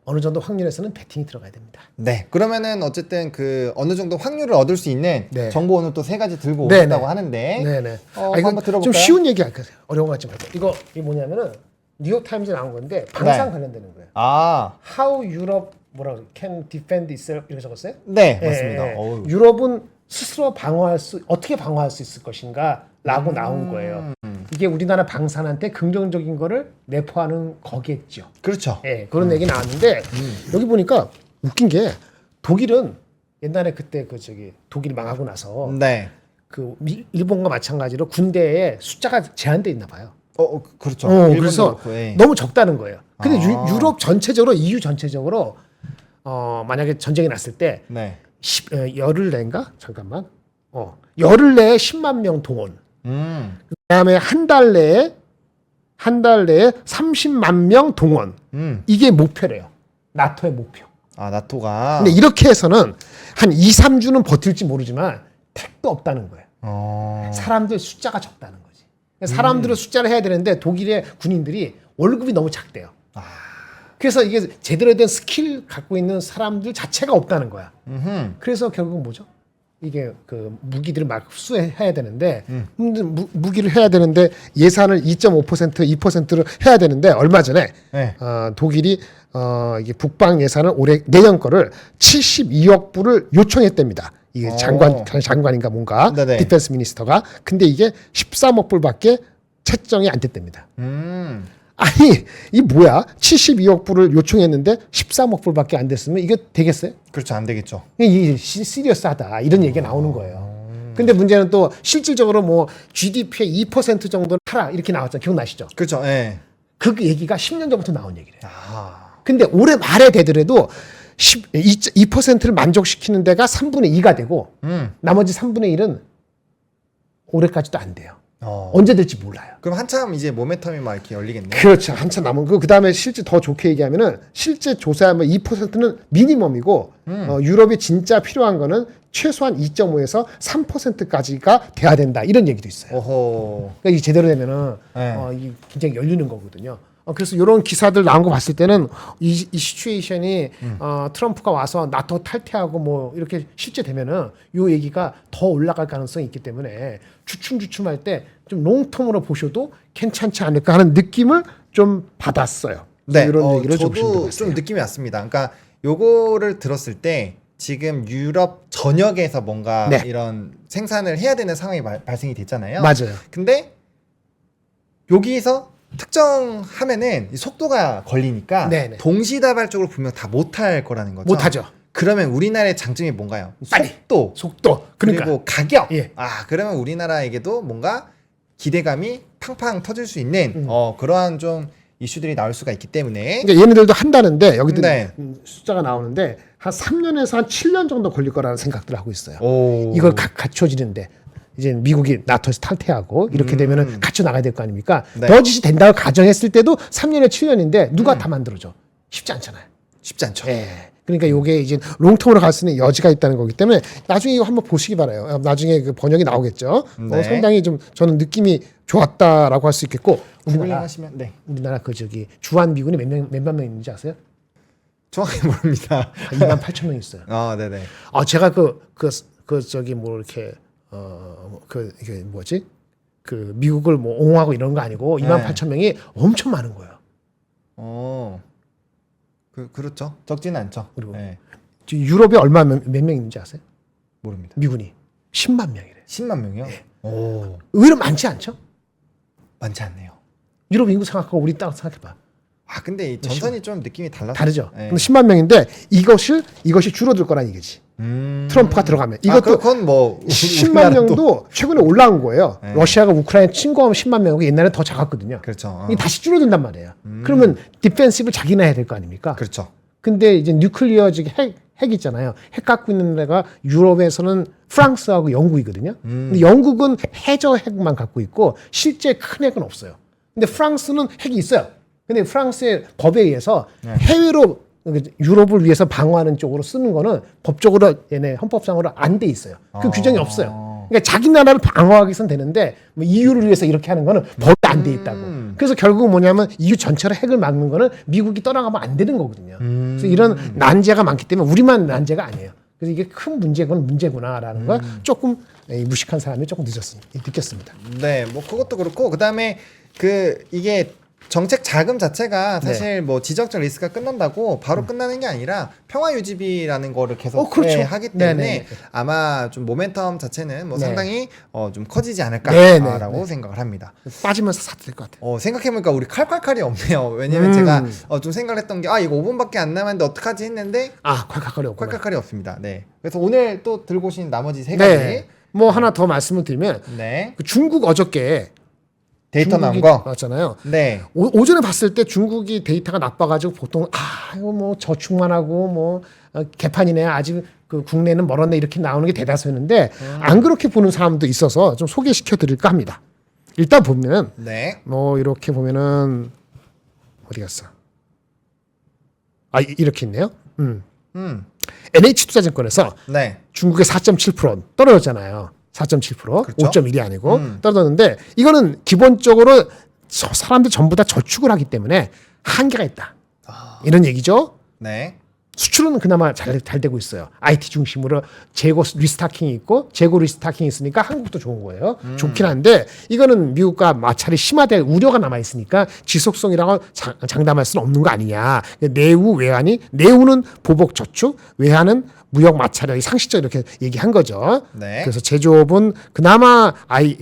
어느 정도 확률에서는 베팅이 들어가야 됩니다. 네. 그러면은 어쨌든 그 어느 정도 확률을 얻을 수 있는 네. 정보 오늘 또 3가지 들고 네, 오셨다고 네. 하는데 네네. 이거 한번 들어볼까요? 좀 쉬운 얘기 할까요? 어려운 것 같지 말고. 이게 뭐냐면은 뉴욕타임즈에 나온 건데 방산 네. 관련되는 거예요. 아, How Europe 뭐라고 can defend itself 이렇게 적었어요? 네, 예, 맞습니다. 예. 어우. 유럽은 스스로 어떻게 방어할 수 있을 것인가라고 나온 거예요. 이게 우리나라 방산한테 긍정적인 거를 내포하는 거겠죠. 그렇죠. 예, 그런 얘기 나왔는데 여기 보니까 웃긴 게 독일은 옛날에 그때 독일이 망하고 나서 네. 일본과 마찬가지로 군대에 숫자가 제한돼 있나 봐요. 그렇죠. 그래서 그렇고, 예. 너무 적다는 거예요. 근데 아. 유럽 전체적으로 EU 전체적으로 만약에 전쟁이 났을 때 네. 열흘 내인가 잠깐만 열흘 내에 10만 명 동원. 그다음에 한 달 내에 30만 명 동원. 이게 목표래요. 나토의 목표. 아, 나토가. 근데 이렇게 해서는 한 2, 3주는 버틸지 모르지만 택도 없다는 거예요. 사람들 숫자가 적다는 거지. 사람들의 숫자를 해야 되는데 독일의 군인들이 월급이 너무 작대요. 그래서 이게 제대로 된 스킬 갖고 있는 사람들 자체가 없다는 거야. 그래서 결국 뭐죠? 이게 그 무기들을 막 흡수해야 되는데 무기를 해야 되는데 예산을 2.5% 2%를 해야 되는데 얼마 전에 네. 독일이 이게 국방 예산을 올해 내년 거를 72억 불을 요청했답니다. 이게 장관인가 뭔가 네네. 디펜스 미니스터가. 근데 이게 13억 불밖에 채정이 안 됐답니다. 아니 이 뭐야? 72억 불을 요청했는데 13억 불밖에 안 됐으면 이게 되겠어요? 그렇죠. 안 되겠죠. 이게 시리어스하다 이런 얘기가 나오는 거예요. 근데 문제는 또 실질적으로 뭐 GDP의 2% 정도는 하라 이렇게 나왔잖아요. 기억나시죠? 그렇죠. 예. 그 얘기가 10년 전부터 나온 얘기래요. 아. 근데 올해 말에 되더라도 2%를 만족시키는 데가 3분의 2가 되고 나머지 3분의 1은 올해까지도 안 돼요. 언제 될지 몰라요. 그럼 한참 이제 모멘텀이 막 이렇게 열리겠네요. 그렇죠. 한참 남은 거. 그다음에 실제 더 좋게 얘기하면은 실제 조사하면 2%는 미니멈이고 유럽이 진짜 필요한 거는 최소한 2.5에서 3%까지가 돼야 된다. 이런 얘기도 있어요. 오호. 그러니까 이게 제대로 되면은 네. 이게 굉장히 열리는 거거든요. 그래서 이런 기사들 나온 거 봤을 때는 이 시츄에이션이 트럼프가 와서 나토 탈퇴하고 뭐 이렇게 실제 되면은 이 얘기가 더 올라갈 가능성이 있기 때문에 주춤주춤할 때 좀 롱텀으로 보셔도 괜찮지 않을까 하는 느낌을 좀 받았어요. 네. 이런 얘기를 좀 저도 보시면 좀 느낌이 왔습니다. 그러니까 요거를 들었을 때 지금 유럽 전역에서 뭔가 네. 이런 생산을 해야 되는 상황이 발생이 됐잖아요. 맞아요. 근데 여기서 특정하면은 이 속도가 걸리니까 네네. 동시다발적으로 분명 다 못할 거라는 거죠. 못하죠. 그러면 우리나라의 장점이 뭔가요? 빨리. 속도. 그러니까 그리고 가격. 예. 그러면 우리나라에게도 뭔가 기대감이 팡팡 터질 수 있는 그러한 좀 이슈들이 나올 수가 있기 때문에 그러니까 얘네들도 한다는데 여기도 네. 숫자가 나오는데 한 3년에서 한 7년 정도 걸릴 거라는 생각들을 하고 있어요. 오. 이걸 갖춰지는데 이제 미국이 나토에서 탈퇴하고 이렇게 되면은 갖춰 나가야 될 거 아닙니까? 네. 버짓이 된다고 가정했을 때도 3년에 7년인데 누가 다 만들어줘? 쉽지 않잖아요. 쉽지 않죠. 예. 그러니까 요게 이제 롱텀으로 갈 수 있는 여지가 있다는 거기 때문에 나중에 이거 한번 보시기 바라요. 나중에 그 번역이 나오겠죠. 네. 상당히 좀 저는 느낌이 좋았다라고 할 수 있겠고 우리나라 하시면 네. 우리나라 그 주한 미군이 몇만 명 있는지 아세요? 정확히 모릅니다. 2만 8천 명 있어요. 네네. 제가 뭐 이렇게 이게 뭐지? 그 미국을 뭐 옹호하고 이런 거 아니고 2만 8천 명이 엄청 많은 거예요. 그렇죠. 적지는 않죠. 그리고 네. 지금 유럽에 몇 명 있는지 아세요? 모릅니다. 미군이 10만 명이래. 10만 명이요? 오. 의외로 많지 않죠? 많지 않네요. 유럽 인구 생각하고 우리 땅 생각해봐. 근데 이 전선이 좀 느낌이 다르죠. 네. 근데 10만 명인데 이것이 줄어들 거란 얘기지. 트럼프가 들어가면 이것도 그건 뭐 10만 명도 최근에 올라온 거예요. 네. 러시아가 우크라이나 침공하면 10만 명이고 옛날에 더 작았거든요. 그렇죠. 이게 다시 줄어든단 말이에요. 그러면 디펜시브를 자기나 해야 될 거 아닙니까? 그렇죠. 근데 이제 뉴클리어 즉 핵 있잖아요. 핵 갖고 있는 데가 유럽에서는 프랑스하고 영국이거든요. 근데 영국은 해저 핵만 갖고 있고 실제 큰 핵은 없어요. 근데 프랑스는 핵이 있어요. 근데 프랑스의 법에 의해서 해외로 유럽을 위해서 방어하는 쪽으로 쓰는 거는 법적으로 얘네 헌법상으로 안 돼 있어요. 그 규정이 없어요. 그러니까 자기 나라를 방어하기 위해선 되는데 뭐 EU를 위해서 이렇게 하는 거는 법에 안 돼 있다고. 그래서 결국은 뭐냐면 EU 전체로 핵을 막는 거는 미국이 떠나가면 안 되는 거거든요. 그래서 이런 난제가 많기 때문에 우리만 난제가 아니에요. 그래서 이게 큰 문제건 문제구나라는 걸 조금 무식한 사람이 조금 느꼈습니다. 네, 뭐 그것도 그렇고 그다음에 이게 정책 자금 자체가 사실 뭐 지정적 리스크가 끝난다고 바로 끝나는 게 아니라 평화 유지비라는 거를 계속 그렇죠. 하기 때문에 네네. 아마 좀 모멘텀 자체는 뭐 네. 상당히 좀 커지지 않을까라고 네네. 생각을 합니다. 빠지면서 사도 될 것 같아요. 생각해보니까 우리 칼칼칼이 없네요. 왜냐면 제가 좀 생각을 했던 게 이거 5분밖에 안 남았는데 어떡하지 했는데 콸칼칼이 없구나. 칼칼칼이 없습니다. 네. 그래서 오늘 또 들고 오신 나머지 세 가지 네. 뭐 하나 더 말씀을 드리면 네. 그 중국 어저께 데이터 나온 중국이 거. 나왔잖아요. 네. 오전에 봤을 때 중국이 데이터가 나빠가지고 보통 이거 뭐 저축만 하고 뭐 개판이네 아직 그 국내는 멀었네 이렇게 나오는 게 대다수였는데 안 그렇게 보는 사람도 있어서 좀 소개시켜 드릴까 합니다. 일단 보면 네. 뭐 이렇게 보면은 어디 갔어? 이렇게 있네요. NH투자증권에서 네. 중국의 4.7% 떨어졌잖아요. 4.7% 그렇죠. 5.1이 아니고 떨어졌는데 이거는 기본적으로 사람들 전부 다 저축을 하기 때문에 한계가 있다. 이런 얘기죠. 네. 수출은 그나마 잘 되고 있어요. IT 중심으로 재고 리스타킹이 있고 재고 리스타킹이 있으니까 한국도 좋은 거예요. 좋긴 한데 이거는 미국과 마찰이 심화될 우려가 남아 있으니까 지속성이라고 장담할 수는 없는 거 아니냐. 내후 외환이 내후는 보복 저축, 외환은 무역 마찰이 상시적 이렇게 얘기한 거죠. 네. 그래서 제조업은 그나마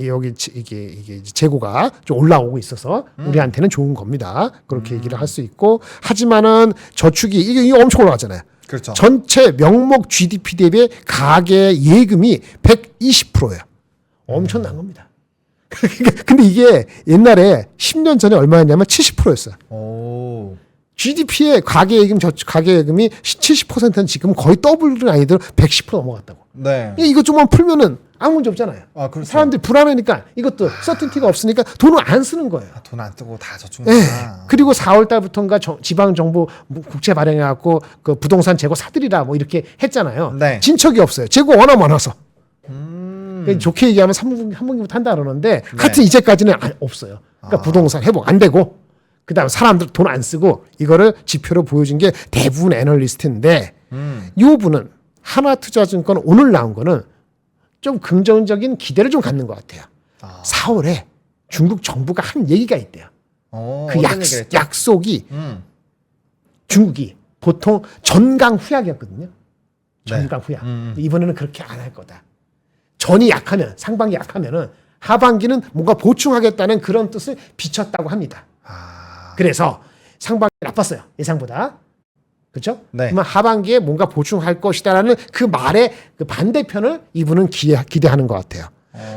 여기 이게 재고가 좀 올라오고 있어서 우리한테는 좋은 겁니다. 그렇게 얘기를 할 수 있고 하지만은 저축이 이게 엄청 올라가잖아요. 그렇죠. 전체 명목 GDP 대비 가계 예금이 120%예요. 엄청난 겁니다. 근데 이게 옛날에 10년 전에 얼마였냐면 70%였어요. 오. GDP의 가계 예금이 70%는 지금 거의 더블은 아니더라도 110% 넘어갔다고. 네. 이거 좀만 풀면은 아무 문제 없잖아요. 그렇죠. 사람들이 불안하니까 이것도 서튼티가 없으니까 돈을 안 쓰는 거예요. 돈 안 쓰고 다 저축. 네. 그리고 4월 달부터인가 지방 정부 국채 발행해 갖고 그 부동산 재고 사들이라 뭐 이렇게 했잖아요. 네. 진척이 없어요. 재고 워낙 많아서. 좋게 얘기하면 3분기부터 한다 그러는데 하여튼 이제까지는 없어요. 그러니까 부동산 회복 안 되고 그다음 사람들 돈 안 쓰고 이거를 지표로 보여준 게 대부분 애널리스트인데 이 부분은 하나투자증권 오늘 나온 거는 좀 긍정적인 기대를 좀 갖는 것 같아요. 4월에 중국 정부가 한 얘기가 있대요. 그 약속이 중국이 보통 전강 후약이었거든요. 전강 후약. 이번에는 그렇게 안 할 거다. 전이 약하면 상반기 약하면은 하반기는 뭔가 보충하겠다는 그런 뜻을 비쳤다고 합니다. 그래서 상반기 나빴어요. 예상보다. 그렇죠? 네. 그러면 하반기에 뭔가 보충할 것이다라는 그 말의 그 반대편을 이분은 기대하는 것 같아요.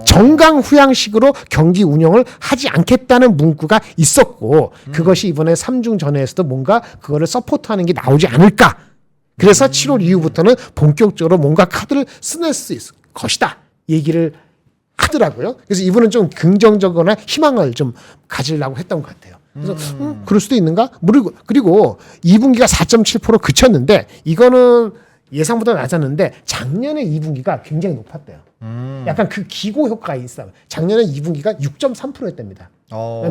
정강 후양식으로 경기 운영을 하지 않겠다는 문구가 있었고 그것이 이번에 3중 전회에서도 뭔가 그거를 서포트하는 게 나오지 않을까. 그래서 7월 이후부터는 본격적으로 뭔가 카드를 쓰낼 수 있을 것이다. 얘기를 하더라고요. 그래서 이분은 좀 긍정적이거나 희망을 좀 가지려고 했던 것 같아요. 그래서 그럴 수도 있는가? 그리고 2분기가 4.7% 그쳤는데 이거는 예상보다 낮았는데 작년에 2분기가 굉장히 높았대요. 약간 그 기고 효과가 있어요. 작년에 2분기가 6.3%였답니다.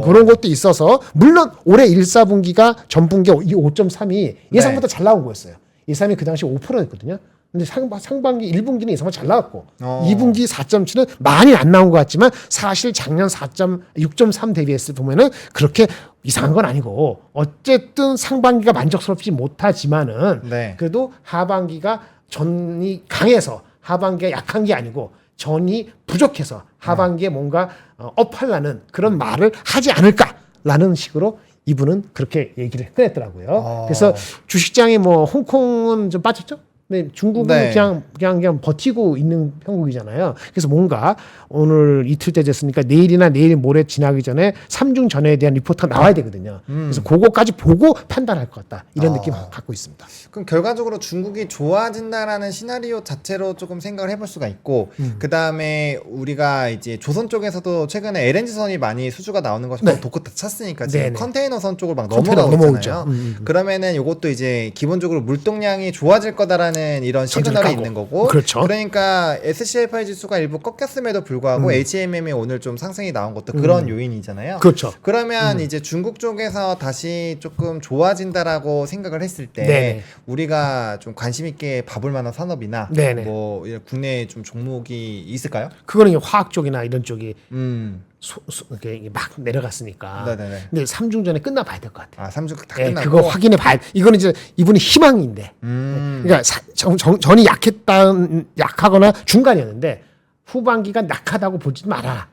그런 것도 있어서 물론 올해 1, 4분기가 전분기 5.3이 예상보다 잘 나온 거였어요. 예상이 그 당시 5%였거든요. 근데 상반기 1분기는 예상보다 잘 나왔고 2분기 4.7은 많이 안 나온 것 같지만 사실 작년 6.3 대비했을 때 보면은 그렇게 이상한 건 아니고 어쨌든 상반기가 만족스럽지 못하지만은 네. 그래도 하반기가 전이 강해서 하반기가 약한 게 아니고 전이 부족해서 하반기에 뭔가 업하려는 그런 말을 하지 않을까라는 식으로 이분은 그렇게 얘기를 꺼냈더라고요. 그래서 주식장이 뭐 홍콩은 좀 빠졌죠? 근데 중국은 네. 그냥 버티고 있는 형국이잖아요. 그래서 뭔가 오늘 이틀째 됐으니까 내일이나 내일 모레 지나기 전에 3중 전해에 대한 리포트가 나와야 되거든요. 그래서 그거까지 보고 판단할 것 같다. 이런 느낌 갖고 있습니다. 그럼 결과적으로 중국이 좋아진다라는 시나리오 자체로 조금 생각을 해볼 수가 있고 그 다음에 우리가 이제 조선 쪽에서도 최근에 LNG선이 많이 수주가 나오는 것이 네. 도크 다 찼으니까 지금 네네. 컨테이너선 쪽으로 막 컨테이너 넘어가고 넘어오죠. 있잖아요. 그러면은 이것도 이제 기본적으로 물동량이 좋아질 거다라는 이런 전제를 시그널이 까고. 있는 거고 그렇죠. 그러니까 SCFI 지수가 일부 꺾였음에도 불구하고 HMM이 오늘 좀 상승이 나온 것도 그런 요인이잖아요. 그렇죠. 그러면 이제 중국 쪽에서 다시 조금 좋아진다라고 생각을 했을 때 네네. 우리가 좀 관심 있게 봐볼 만한 산업이나 네네. 뭐 이런 국내에 좀 종목이 있을까요? 그거는 화학 쪽이나 이런 쪽이 음, 이렇게 막 내려갔으니까. 네네네. 근데 3중 전에 끝나봐야 될 것 같아요. 아, 3주 다 예, 끝나고. 그거 확인해 봐야. 이거는 이제 이분의 희망인데. 그러니까 전이 약하거나 중간이었는데 후반기가 낙하다고 보지 마라.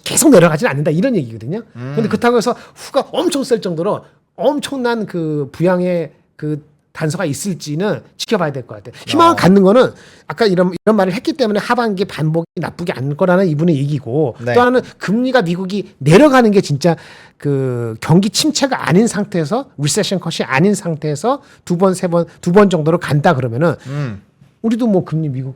계속 내려가진 않는다 이런 얘기거든요. 근데 그렇다고 해서 후가 엄청 셀 정도로 엄청난 그 부양의 그 단서가 있을지는 지켜봐야 될 것 같아요. 희망을 갖는 거는 아까 이런 말을 했기 때문에 하반기 반복이 나쁘지 않을 거라는 이분의 얘기고 네. 또 하나는 금리가 미국이 내려가는 게 진짜 그 경기 침체가 아닌 상태에서 리세션 컷이 아닌 상태에서 두 번 정도로 간다 그러면은 우리도 뭐 금리 미국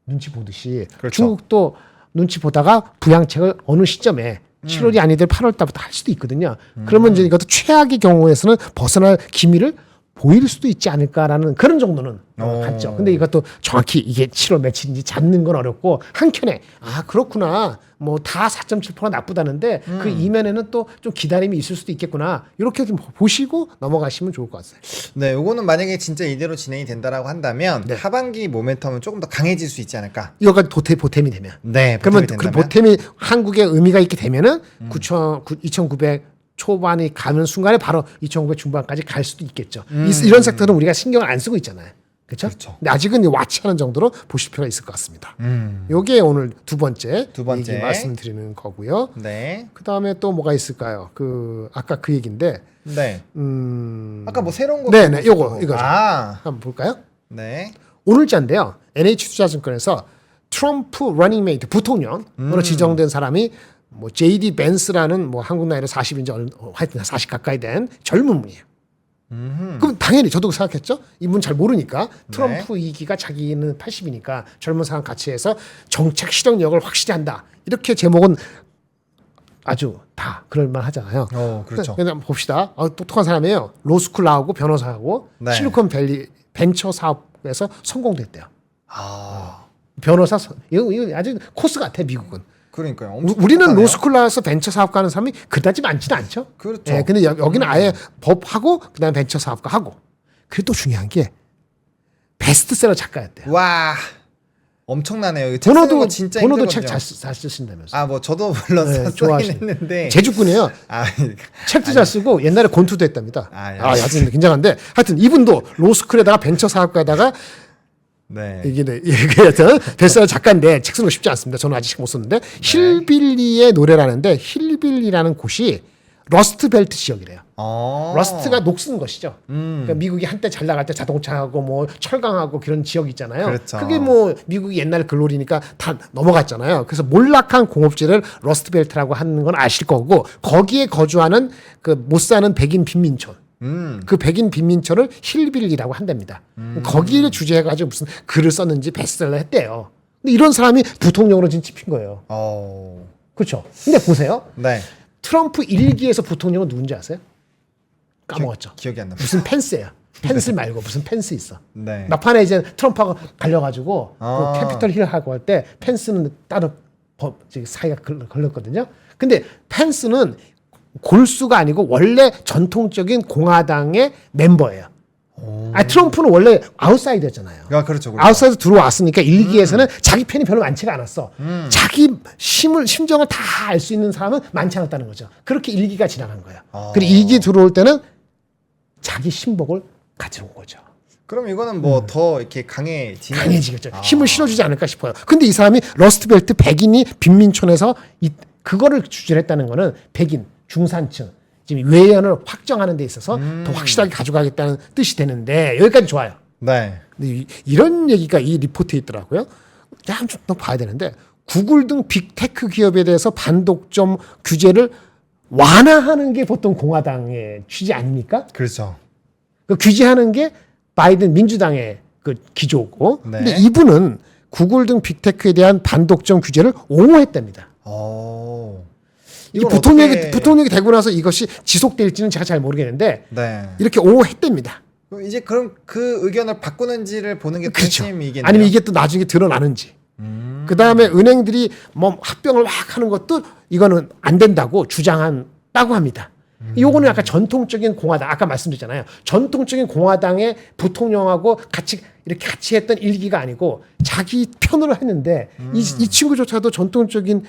눈치 보듯이 그렇죠. 중국도 눈치 보다가 부양책을 어느 시점에 7월이 아니들 8월 달부터 할 수도 있거든요. 그러면 이제 이것도 최악의 경우에서는 벗어날 기미를 보일 수도 있지 않을까라는 그런 정도는 같죠. 근데 이것도 정확히 이게 7월 며칠인지 잡는 건 어렵고 한켠에 아 그렇구나 뭐 다 4.7% 나쁘다는데 그 이면에는 또 좀 기다림이 있을 수도 있겠구나 이렇게 좀 보시고 넘어가시면 좋을 것 같아요. 네, 요거는 만약에 진짜 이대로 진행이 된다라고 한다면 네. 하반기 모멘텀은 조금 더 강해질 수 있지 않을까? 이거가 보탬이 되면 네, 그러면 보탬이 그 된다면? 보탬이 한국에 의미가 있게 되면은 2,900 초반이 가는 순간에 바로 2,900 중반까지 갈 수도 있겠죠. 이런 섹터는 우리가 신경을 안 쓰고 있잖아요. 그렇죠? 근데 아직은 와치하는 정도로 보실 필요가 있을 것 같습니다. 요게 오늘 두 번째 얘기 말씀드리는 거고요. 네. 그다음에 또 뭐가 있을까요? 그 아까 그 얘기인데 네. 아까 뭐 새로운 거 네네 이거죠. 아, 한번 볼까요? 네. 오늘자인데요. NH투자증권에서 트럼프 러닝메이트 부통령으로 지정된 사람이 뭐 JD 벤스라는 뭐 한국 나이로 40인지 하여튼 40 가까이 된 젊은 분이에요. 그럼 당연히 저도 생각했죠. 이분 잘 모르니까 트럼프 2기가 자기는 80이니까 젊은 사람 같이 해서 정책 실행력을 확실히 한다. 이렇게 제목은 아주 다 그럴만 하잖아요. 그렇죠. 그냥 봅시다. 똑똑한 사람이에요. 로스쿨 나오고 변호사하고 네. 실리콘밸리 벤처 사업에서 성공됐대요. 아, 변호사 이거 아주 코스 같아 미국은. 그러니까요. 우리는 똑똑하네요. 로스쿨 나와서 벤처 사업가 하는 사람이 그다지 많지는 않죠. 그렇죠. 예, 근데 여기는 아예 법하고 그다음에 벤처 사업가 하고. 그리고 또 중요한 게 베스트셀러 작가였대요. 와, 엄청나네요. 책 쓰는 거 진짜 번호도 힘들거든요. 책 잘 쓰신다면서. 아, 뭐 저도 물론 네, 쓰긴 좋아하시네. 했는데. 제주꾼이에요. 아, 책도 잘 쓰고 옛날에 권투도 했답니다. 아, 예. 하여튼 굉장한데 하여튼 이분도 로스쿨에다가 벤처 사업가에다가 네. 이게 하여튼 베스트셀러 작가인데 책 쓰는 거 쉽지 않습니다. 저는 아직 못 썼는데 힐빌리의 노래라는데 힐빌리라는 곳이 러스트벨트 지역이래요. 러스트가 녹슨 것이죠. 그러니까 미국이 한때 잘 나갈 때 자동차하고 뭐 철강하고 그런 지역 있잖아요. 그렇죠. 그게 뭐 미국이 옛날 글로리니까 다 넘어갔잖아요. 그래서 몰락한 공업지를 러스트벨트라고 하는 건 아실 거고 거기에 거주하는 그 못 사는 백인 빈민촌. 그 백인 빈민촌을 힐빌리라고 한답니다. 거기를 주제해가지고 무슨 글을 썼는지 베스트셀러 했대요. 근데 이런 사람이 부통령으로 지금 찝힌 거예요. 그렇죠. 근데 보세요. 네. 트럼프 1기에서 부통령은 누군지 아세요? 까먹었죠. 기억이 안 납니다. 무슨 펜스예요. 펜스 말고 무슨 펜스 있어. 네. 막판에 이제 트럼프하고 갈려가지고 아. 그 캐피털 힐 하고 할 때 펜스는 따로 사이가 걸렸거든요. 근데 펜스는 골수가 아니고 원래 전통적인 공화당의 member예요. 트럼프는 원래 아웃사이더였잖아요. 아, 그렇죠. 아웃사이드 들어왔으니까 1기에서는 자기 편이 별로 많지가 않았어. 자기 심정을 다 알 수 있는 사람은 많지 않았다는 거죠. 그렇게 1기가 지나간 거예요. 그리고 2기 들어올 때는 자기 신복을 가져온 거죠. 그럼 이거는 뭐 더 이렇게 강해지겠죠. 힘을 실어주지 않을까 싶어요. 근데 이 사람이 러스트벨트 백인이 빈민촌에서 그거를 주제했다는 거는 백인, 중산층, 지금 외연을 확정하는 데 있어서 더 확실하게 가져가겠다는 뜻이 되는데 여기까지 좋아요. 네. 근데 이런 얘기가 이 리포트에 있더라고요. 한번 봐야 되는데 구글 등 빅테크 기업에 대해서 반독점 규제를 완화하는 게 보통 공화당의 취지 아닙니까? 그렇죠. 그 규제하는 게 바이든 민주당의 그 기조고. 네. 근데 이분은 구글 등 빅테크에 대한 반독점 규제를 옹호했답니다. 이 이건 부통령이 되고 나서 이것이 지속될지는 제가 잘 모르겠는데 네. 이렇게 옹호했답니다. 그럼 이제 그럼 그 의견을 바꾸는지를 보는 게 그렇죠. 핵심이겠네요. 아니면 이게 또 나중에 드러나는지. 그 다음에 은행들이 뭐 합병을 막 하는 것도 이거는 안 된다고 주장한다고 합니다. 요거는 약간 전통적인 공화당, 아까 말씀드렸잖아요. 전통적인 공화당의 부통령하고 이렇게 같이 했던 일기가 아니고 자기 편으로 했는데 이 친구조차도 전통적인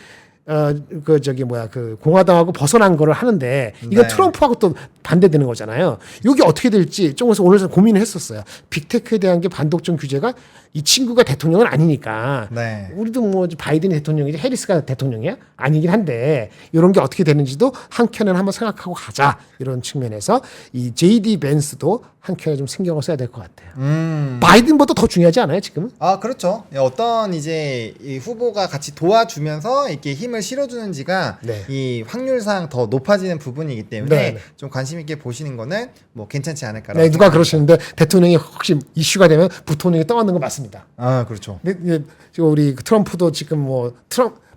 그 공화당하고 벗어난 거를 하는데 이거 네. 트럼프하고 또 반대되는 거잖아요. 이게 어떻게 될지 조금서 오늘 고민을 했었어요. 빅테크에 대한 게 반독점 규제가 이 친구가 대통령은 아니니까 네. 우리도 뭐 바이든이 대통령이지 해리스가 대통령이야? 아니긴 한데 이런 게 어떻게 되는지도 한켠에는 한번 생각하고 가자 이런 측면에서 이 JD 벤스도 한켠에 좀 신경을 써야 될 것 같아요. 바이든보다 더 중요하지 않아요 지금은? 아 그렇죠. 어떤 이제 이 후보가 같이 도와주면서 이렇게 힘을 실어주는지가 네. 이 확률상 더 높아지는 부분이기 때문에 네. 좀 관심 있게 보시는 거는 뭐 괜찮지 않을까라고. 네, 누가 그러시는데 대통령이 혹시 이슈가 되면 부통령이 떠안는 거 맞습니다. 아 그렇죠. 근데 지금 우리 트럼프도 지금 뭐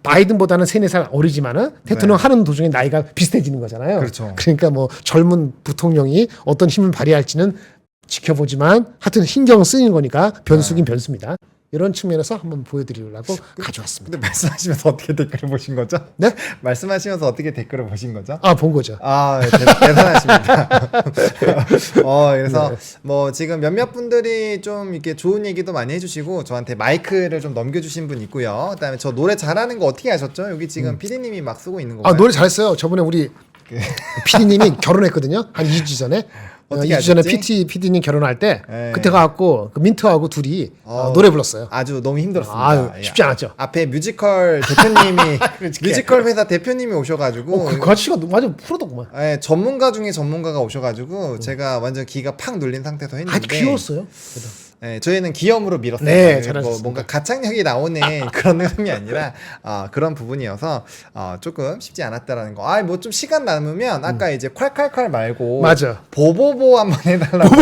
바이든보다는 3-4살 어리지만은 대통령 네. 하는 도중에 나이가 비슷해지는 거잖아요. 그렇죠. 그러니까 뭐 젊은 부통령이 어떤 힘을 발휘할지는 지켜보지만 하여튼 신경 쓰이는 거니까 변수긴 변수입니다. 이런 측면에서 한번 보여드리려고 가져왔습니다. 근데 말씀하시면서 어떻게 댓글을 보신 거죠? 네? 말씀하시면서 어떻게 댓글을 보신 거죠? 아, 본 거죠. 아, 대단하십니다. 그래서 뭐 지금 몇몇 분들이 좀 이렇게 좋은 얘기도 많이 해주시고 저한테 마이크를 좀 넘겨주신 분 있고요. 그다음에 저 노래 잘하는 거 어떻게 아셨죠? 여기 지금 PD님이 막 쓰고 있는 거예요. 아, 노래 잘했어요. 저번에 우리 PD님이 결혼했거든요. 한 2주 전에. 어떻게 2주 전에 아셨지? PD님 결혼할 때 네. 그때 가갖고 그 민트하고 둘이 노래 불렀어요. 아주 너무 힘들었습니다. 아유, 쉽지 않았죠. 앞에 뮤지컬 대표님이 뮤지컬 회사 대표님이 오셔가지고 그 아저씨가 완전 프로더구만. 예, 전문가 중에 전문가가 오셔가지고 제가 완전 기가 팍 눌린 상태에서 했는데 아주 귀여웠어요. 예, 저희는 귀염으로 밀었어요. 네, 뭐 잘하셨습니다. 뭔가 가창력이 나오는 그런 흐름이 아니라 그런 부분이어서 조금 쉽지 않았다라는 거. 뭐 좀 시간 남으면 아까 이제 콸콸콸 말고 맞아. 보보보 한번 해달라고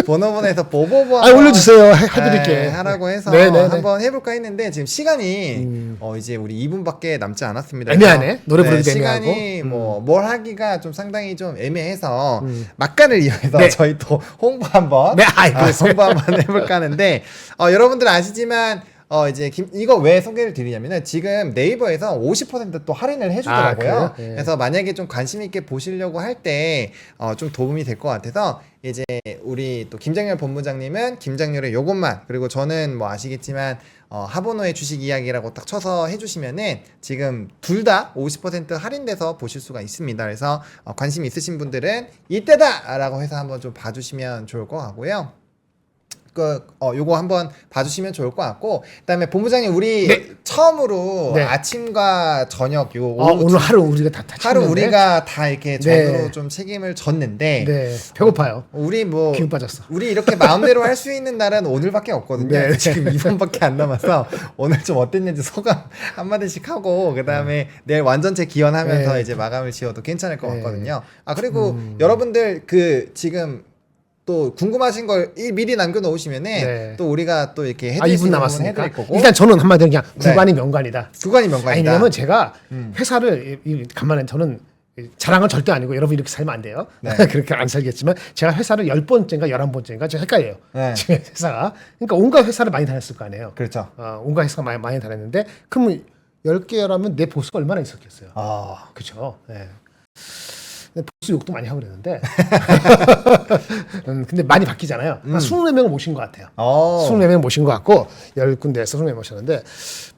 번호번에서 보보보 아, 한번 올려주세요. 해드릴게. 하라고 해서 네네네. 한번 해볼까 했는데 지금 시간이 이제 우리 2분밖에 남지 않았습니다. 애매하네. 그래서 노래 부르기도 시간이 애매하고. 뭘 하기가 좀 상당히 좀 애매해서 막간을 이용해서 네. 저희 또 홍보 한번 네, 그랬어요. 홍보 한번 해볼까 하는데 여러분들 아시지만 이제 이거 왜 소개를 드리냐면은 지금 네이버에서 50%또 할인을 해주더라고요. 그래요? 예. 그래서 만약에 좀 관심 있게 보시려고 할 때 좀 도움이 될 것 같아서 이제 우리 또 김장렬 본부장님은 김장렬의 요것만, 그리고 저는 뭐 아시겠지만 하보노의 주식 이야기라고 딱 쳐서 해주시면은 지금 둘 다 50% 할인돼서 보실 수가 있습니다. 그래서 관심 있으신 분들은 이때다라고 해서 한번 좀 봐주시면 좋을 것 같고요. 요거 한번 봐주시면 좋을 것 같고, 그다음에 본부장님 우리 네. 처음으로 네. 아침과 저녁 요 오후 오늘 하루 우리가 다 하루 챙겼네. 우리가 다 이렇게 네. 전으로 좀 책임을 졌는데 네, 배고파요. 우리 뭐 기운 빠졌어. 우리 이렇게 마음대로 할 수 있는 날은 오늘밖에 없거든요. 네. 지금 2분밖에 안 남아서 오늘 좀 어땠는지 소감 한마디씩 하고 그다음에 내일 완전체 기원하면서 네. 이제 마감을 지어도 괜찮을 것 네. 같거든요. 그리고 여러분들 지금 또 궁금하신 걸 미리 남겨놓으시면은 네. 또 우리가 또 이렇게 해드릴 2분 수 있는 부분 남았으니까. 해드릴 거고. 일단 저는 한마디로 그냥 네. 구간이 명관이다. 구간이 아니, 명관이다. 왜냐면 제가 회사를 간만에 저는 자랑은 절대 아니고 여러분 이렇게 살면 안 돼요. 네. 그렇게 안 살겠지만 제가 회사를 10번째인가 11번째인가 제가 헷갈려요. 네. 지금 회사가. 그러니까 온갖 회사를 많이 다녔을 거 아니에요. 그렇죠. 온갖 회사가 많이 다녔는데 그럼 10개라면 내 보수가 얼마나 있었겠어요. 그렇죠. 네. 근데 보수 욕도 많이 하고 그랬는데 근데 많이 바뀌잖아요. 한 24명을 모신 것 같아요. 24명 모신 것 같고 10군데에서 24명 모셨는데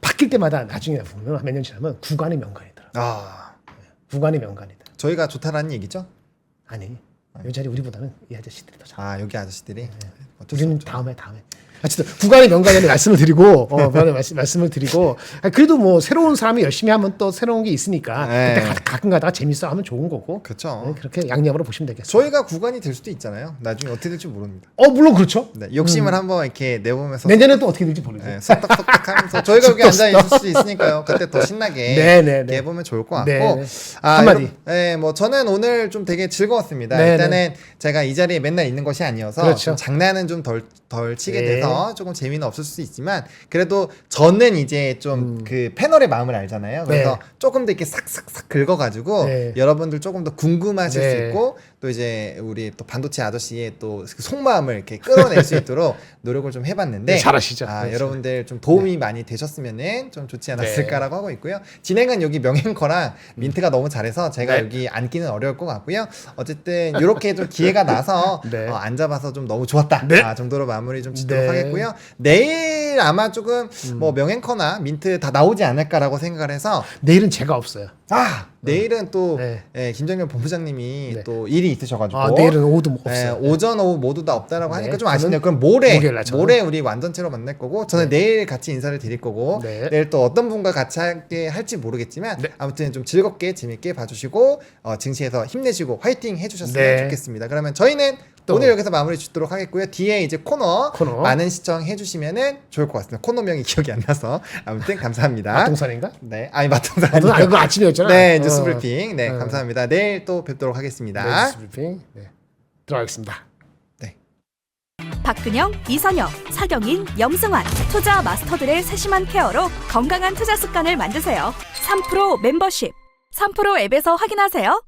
바뀔 때마다 나중에 보면 몇 년 지나면 구간이 명관이더라고요. 구간이 명관이다. 저희가 좋다라는 얘기죠? 아니 이 자리 우리보다는 이 아저씨들이 더 잘. 여기 아저씨들이. 우리는 다음에 어쨌든 구간의 명간에 말씀을 드리고 말씀을 드리고 그래도 뭐 새로운 사람이 열심히 하면 또 새로운 게 있으니까 네. 그때 가끔 가다가 재밌어 하면 좋은 거고 그렇죠. 그렇게 양념으로 보시면 되겠습니다. 저희가 구간이 될 수도 있잖아요. 나중에 어떻게 될지 모릅니다. 물론 그렇죠. 네, 욕심을 한번 이렇게 내보면서 내년에 또 어떻게 될지 모르죠. 네, 속닥속닥하면서 저희가 여기 앉아 있을 수 있으니까요. 그때 더 신나게 네네네. 이렇게 해보면 좋을 것 같고 네. 한마디. 네, 뭐 저는 오늘 좀 되게 즐거웠습니다. 네네. 일단은 제가 이 자리에 맨날 있는 것이 아니어서 그렇죠. 좀 장난은 좀 덜 치게 네. 돼서 조금 재미는 없을 수 있지만 그래도 저는 이제 좀 그 패널의 마음을 알잖아요. 그래서 네. 조금 더 이렇게 싹싹싹 긁어가지고 네. 여러분들 조금 더 궁금하실 수 네. 있고 또 이제 우리 또 반도체 아저씨의 또 속마음을 이렇게 끌어낼 수 있도록 노력을 좀 해봤는데 네, 잘하시죠. 아, 네. 여러분들 좀 도움이 많이 되셨으면은 좀 좋지 않았을까라고 네. 하고 있고요. 진행은 여기 명앵커랑 민트가 너무 잘해서 제가 네. 여기 앉기는 어려울 것 같고요. 어쨌든 이렇게 좀 기회가 나서 네. 앉아봐서 좀 너무 좋았다 네. 정도로 마무리 좀 짓도록 네. 하겠고요. 내일 아마 조금 뭐 명앵커나 민트 다 나오지 않을까라고 생각을 해서 내일은 제가 없어요. 내일은 또 네. 김정현 본부장님이 네. 또 일이 있으셔가지고 내일은 오후도 네, 없어요. 오전 오후 모두 다 없다라고 네, 하니까 좀 저는 아쉽네요. 그럼 모레 목요일 날 저는. 우리 완전체로 만날 거고 저는 내일 같이 인사를 드릴 거고 네. 내일 또 어떤 분과 같이 하게 할지 모르겠지만 네. 아무튼 좀 즐겁게 재밌게 봐주시고 증시에서 힘내시고 화이팅 해주셨으면 네. 좋겠습니다. 그러면 저희는 또. 오늘 여기서 마무리 짓도록 하겠고요. 뒤에 이제 코너 많은 시청해 주시면은 좋을 것 같습니다. 코너명이 기억이 안 나서 아무튼 감사합니다. 맛동산인가? 네, 아니 맞동산 아니요. 아니고 그거 아침이었잖아. 네, 뉴스 브리핑. 네, 감사합니다. 내일 또 뵙도록 네, 하겠습니다. 뉴스 브리핑. 네. 들어가겠습니다. 박근영, 이선영, 사경인, 염승환 투자 마스터들의 세심한 케어로 건강한 투자 습관을 만드세요. 3프로 멤버십 3프로 앱에서 확인하세요.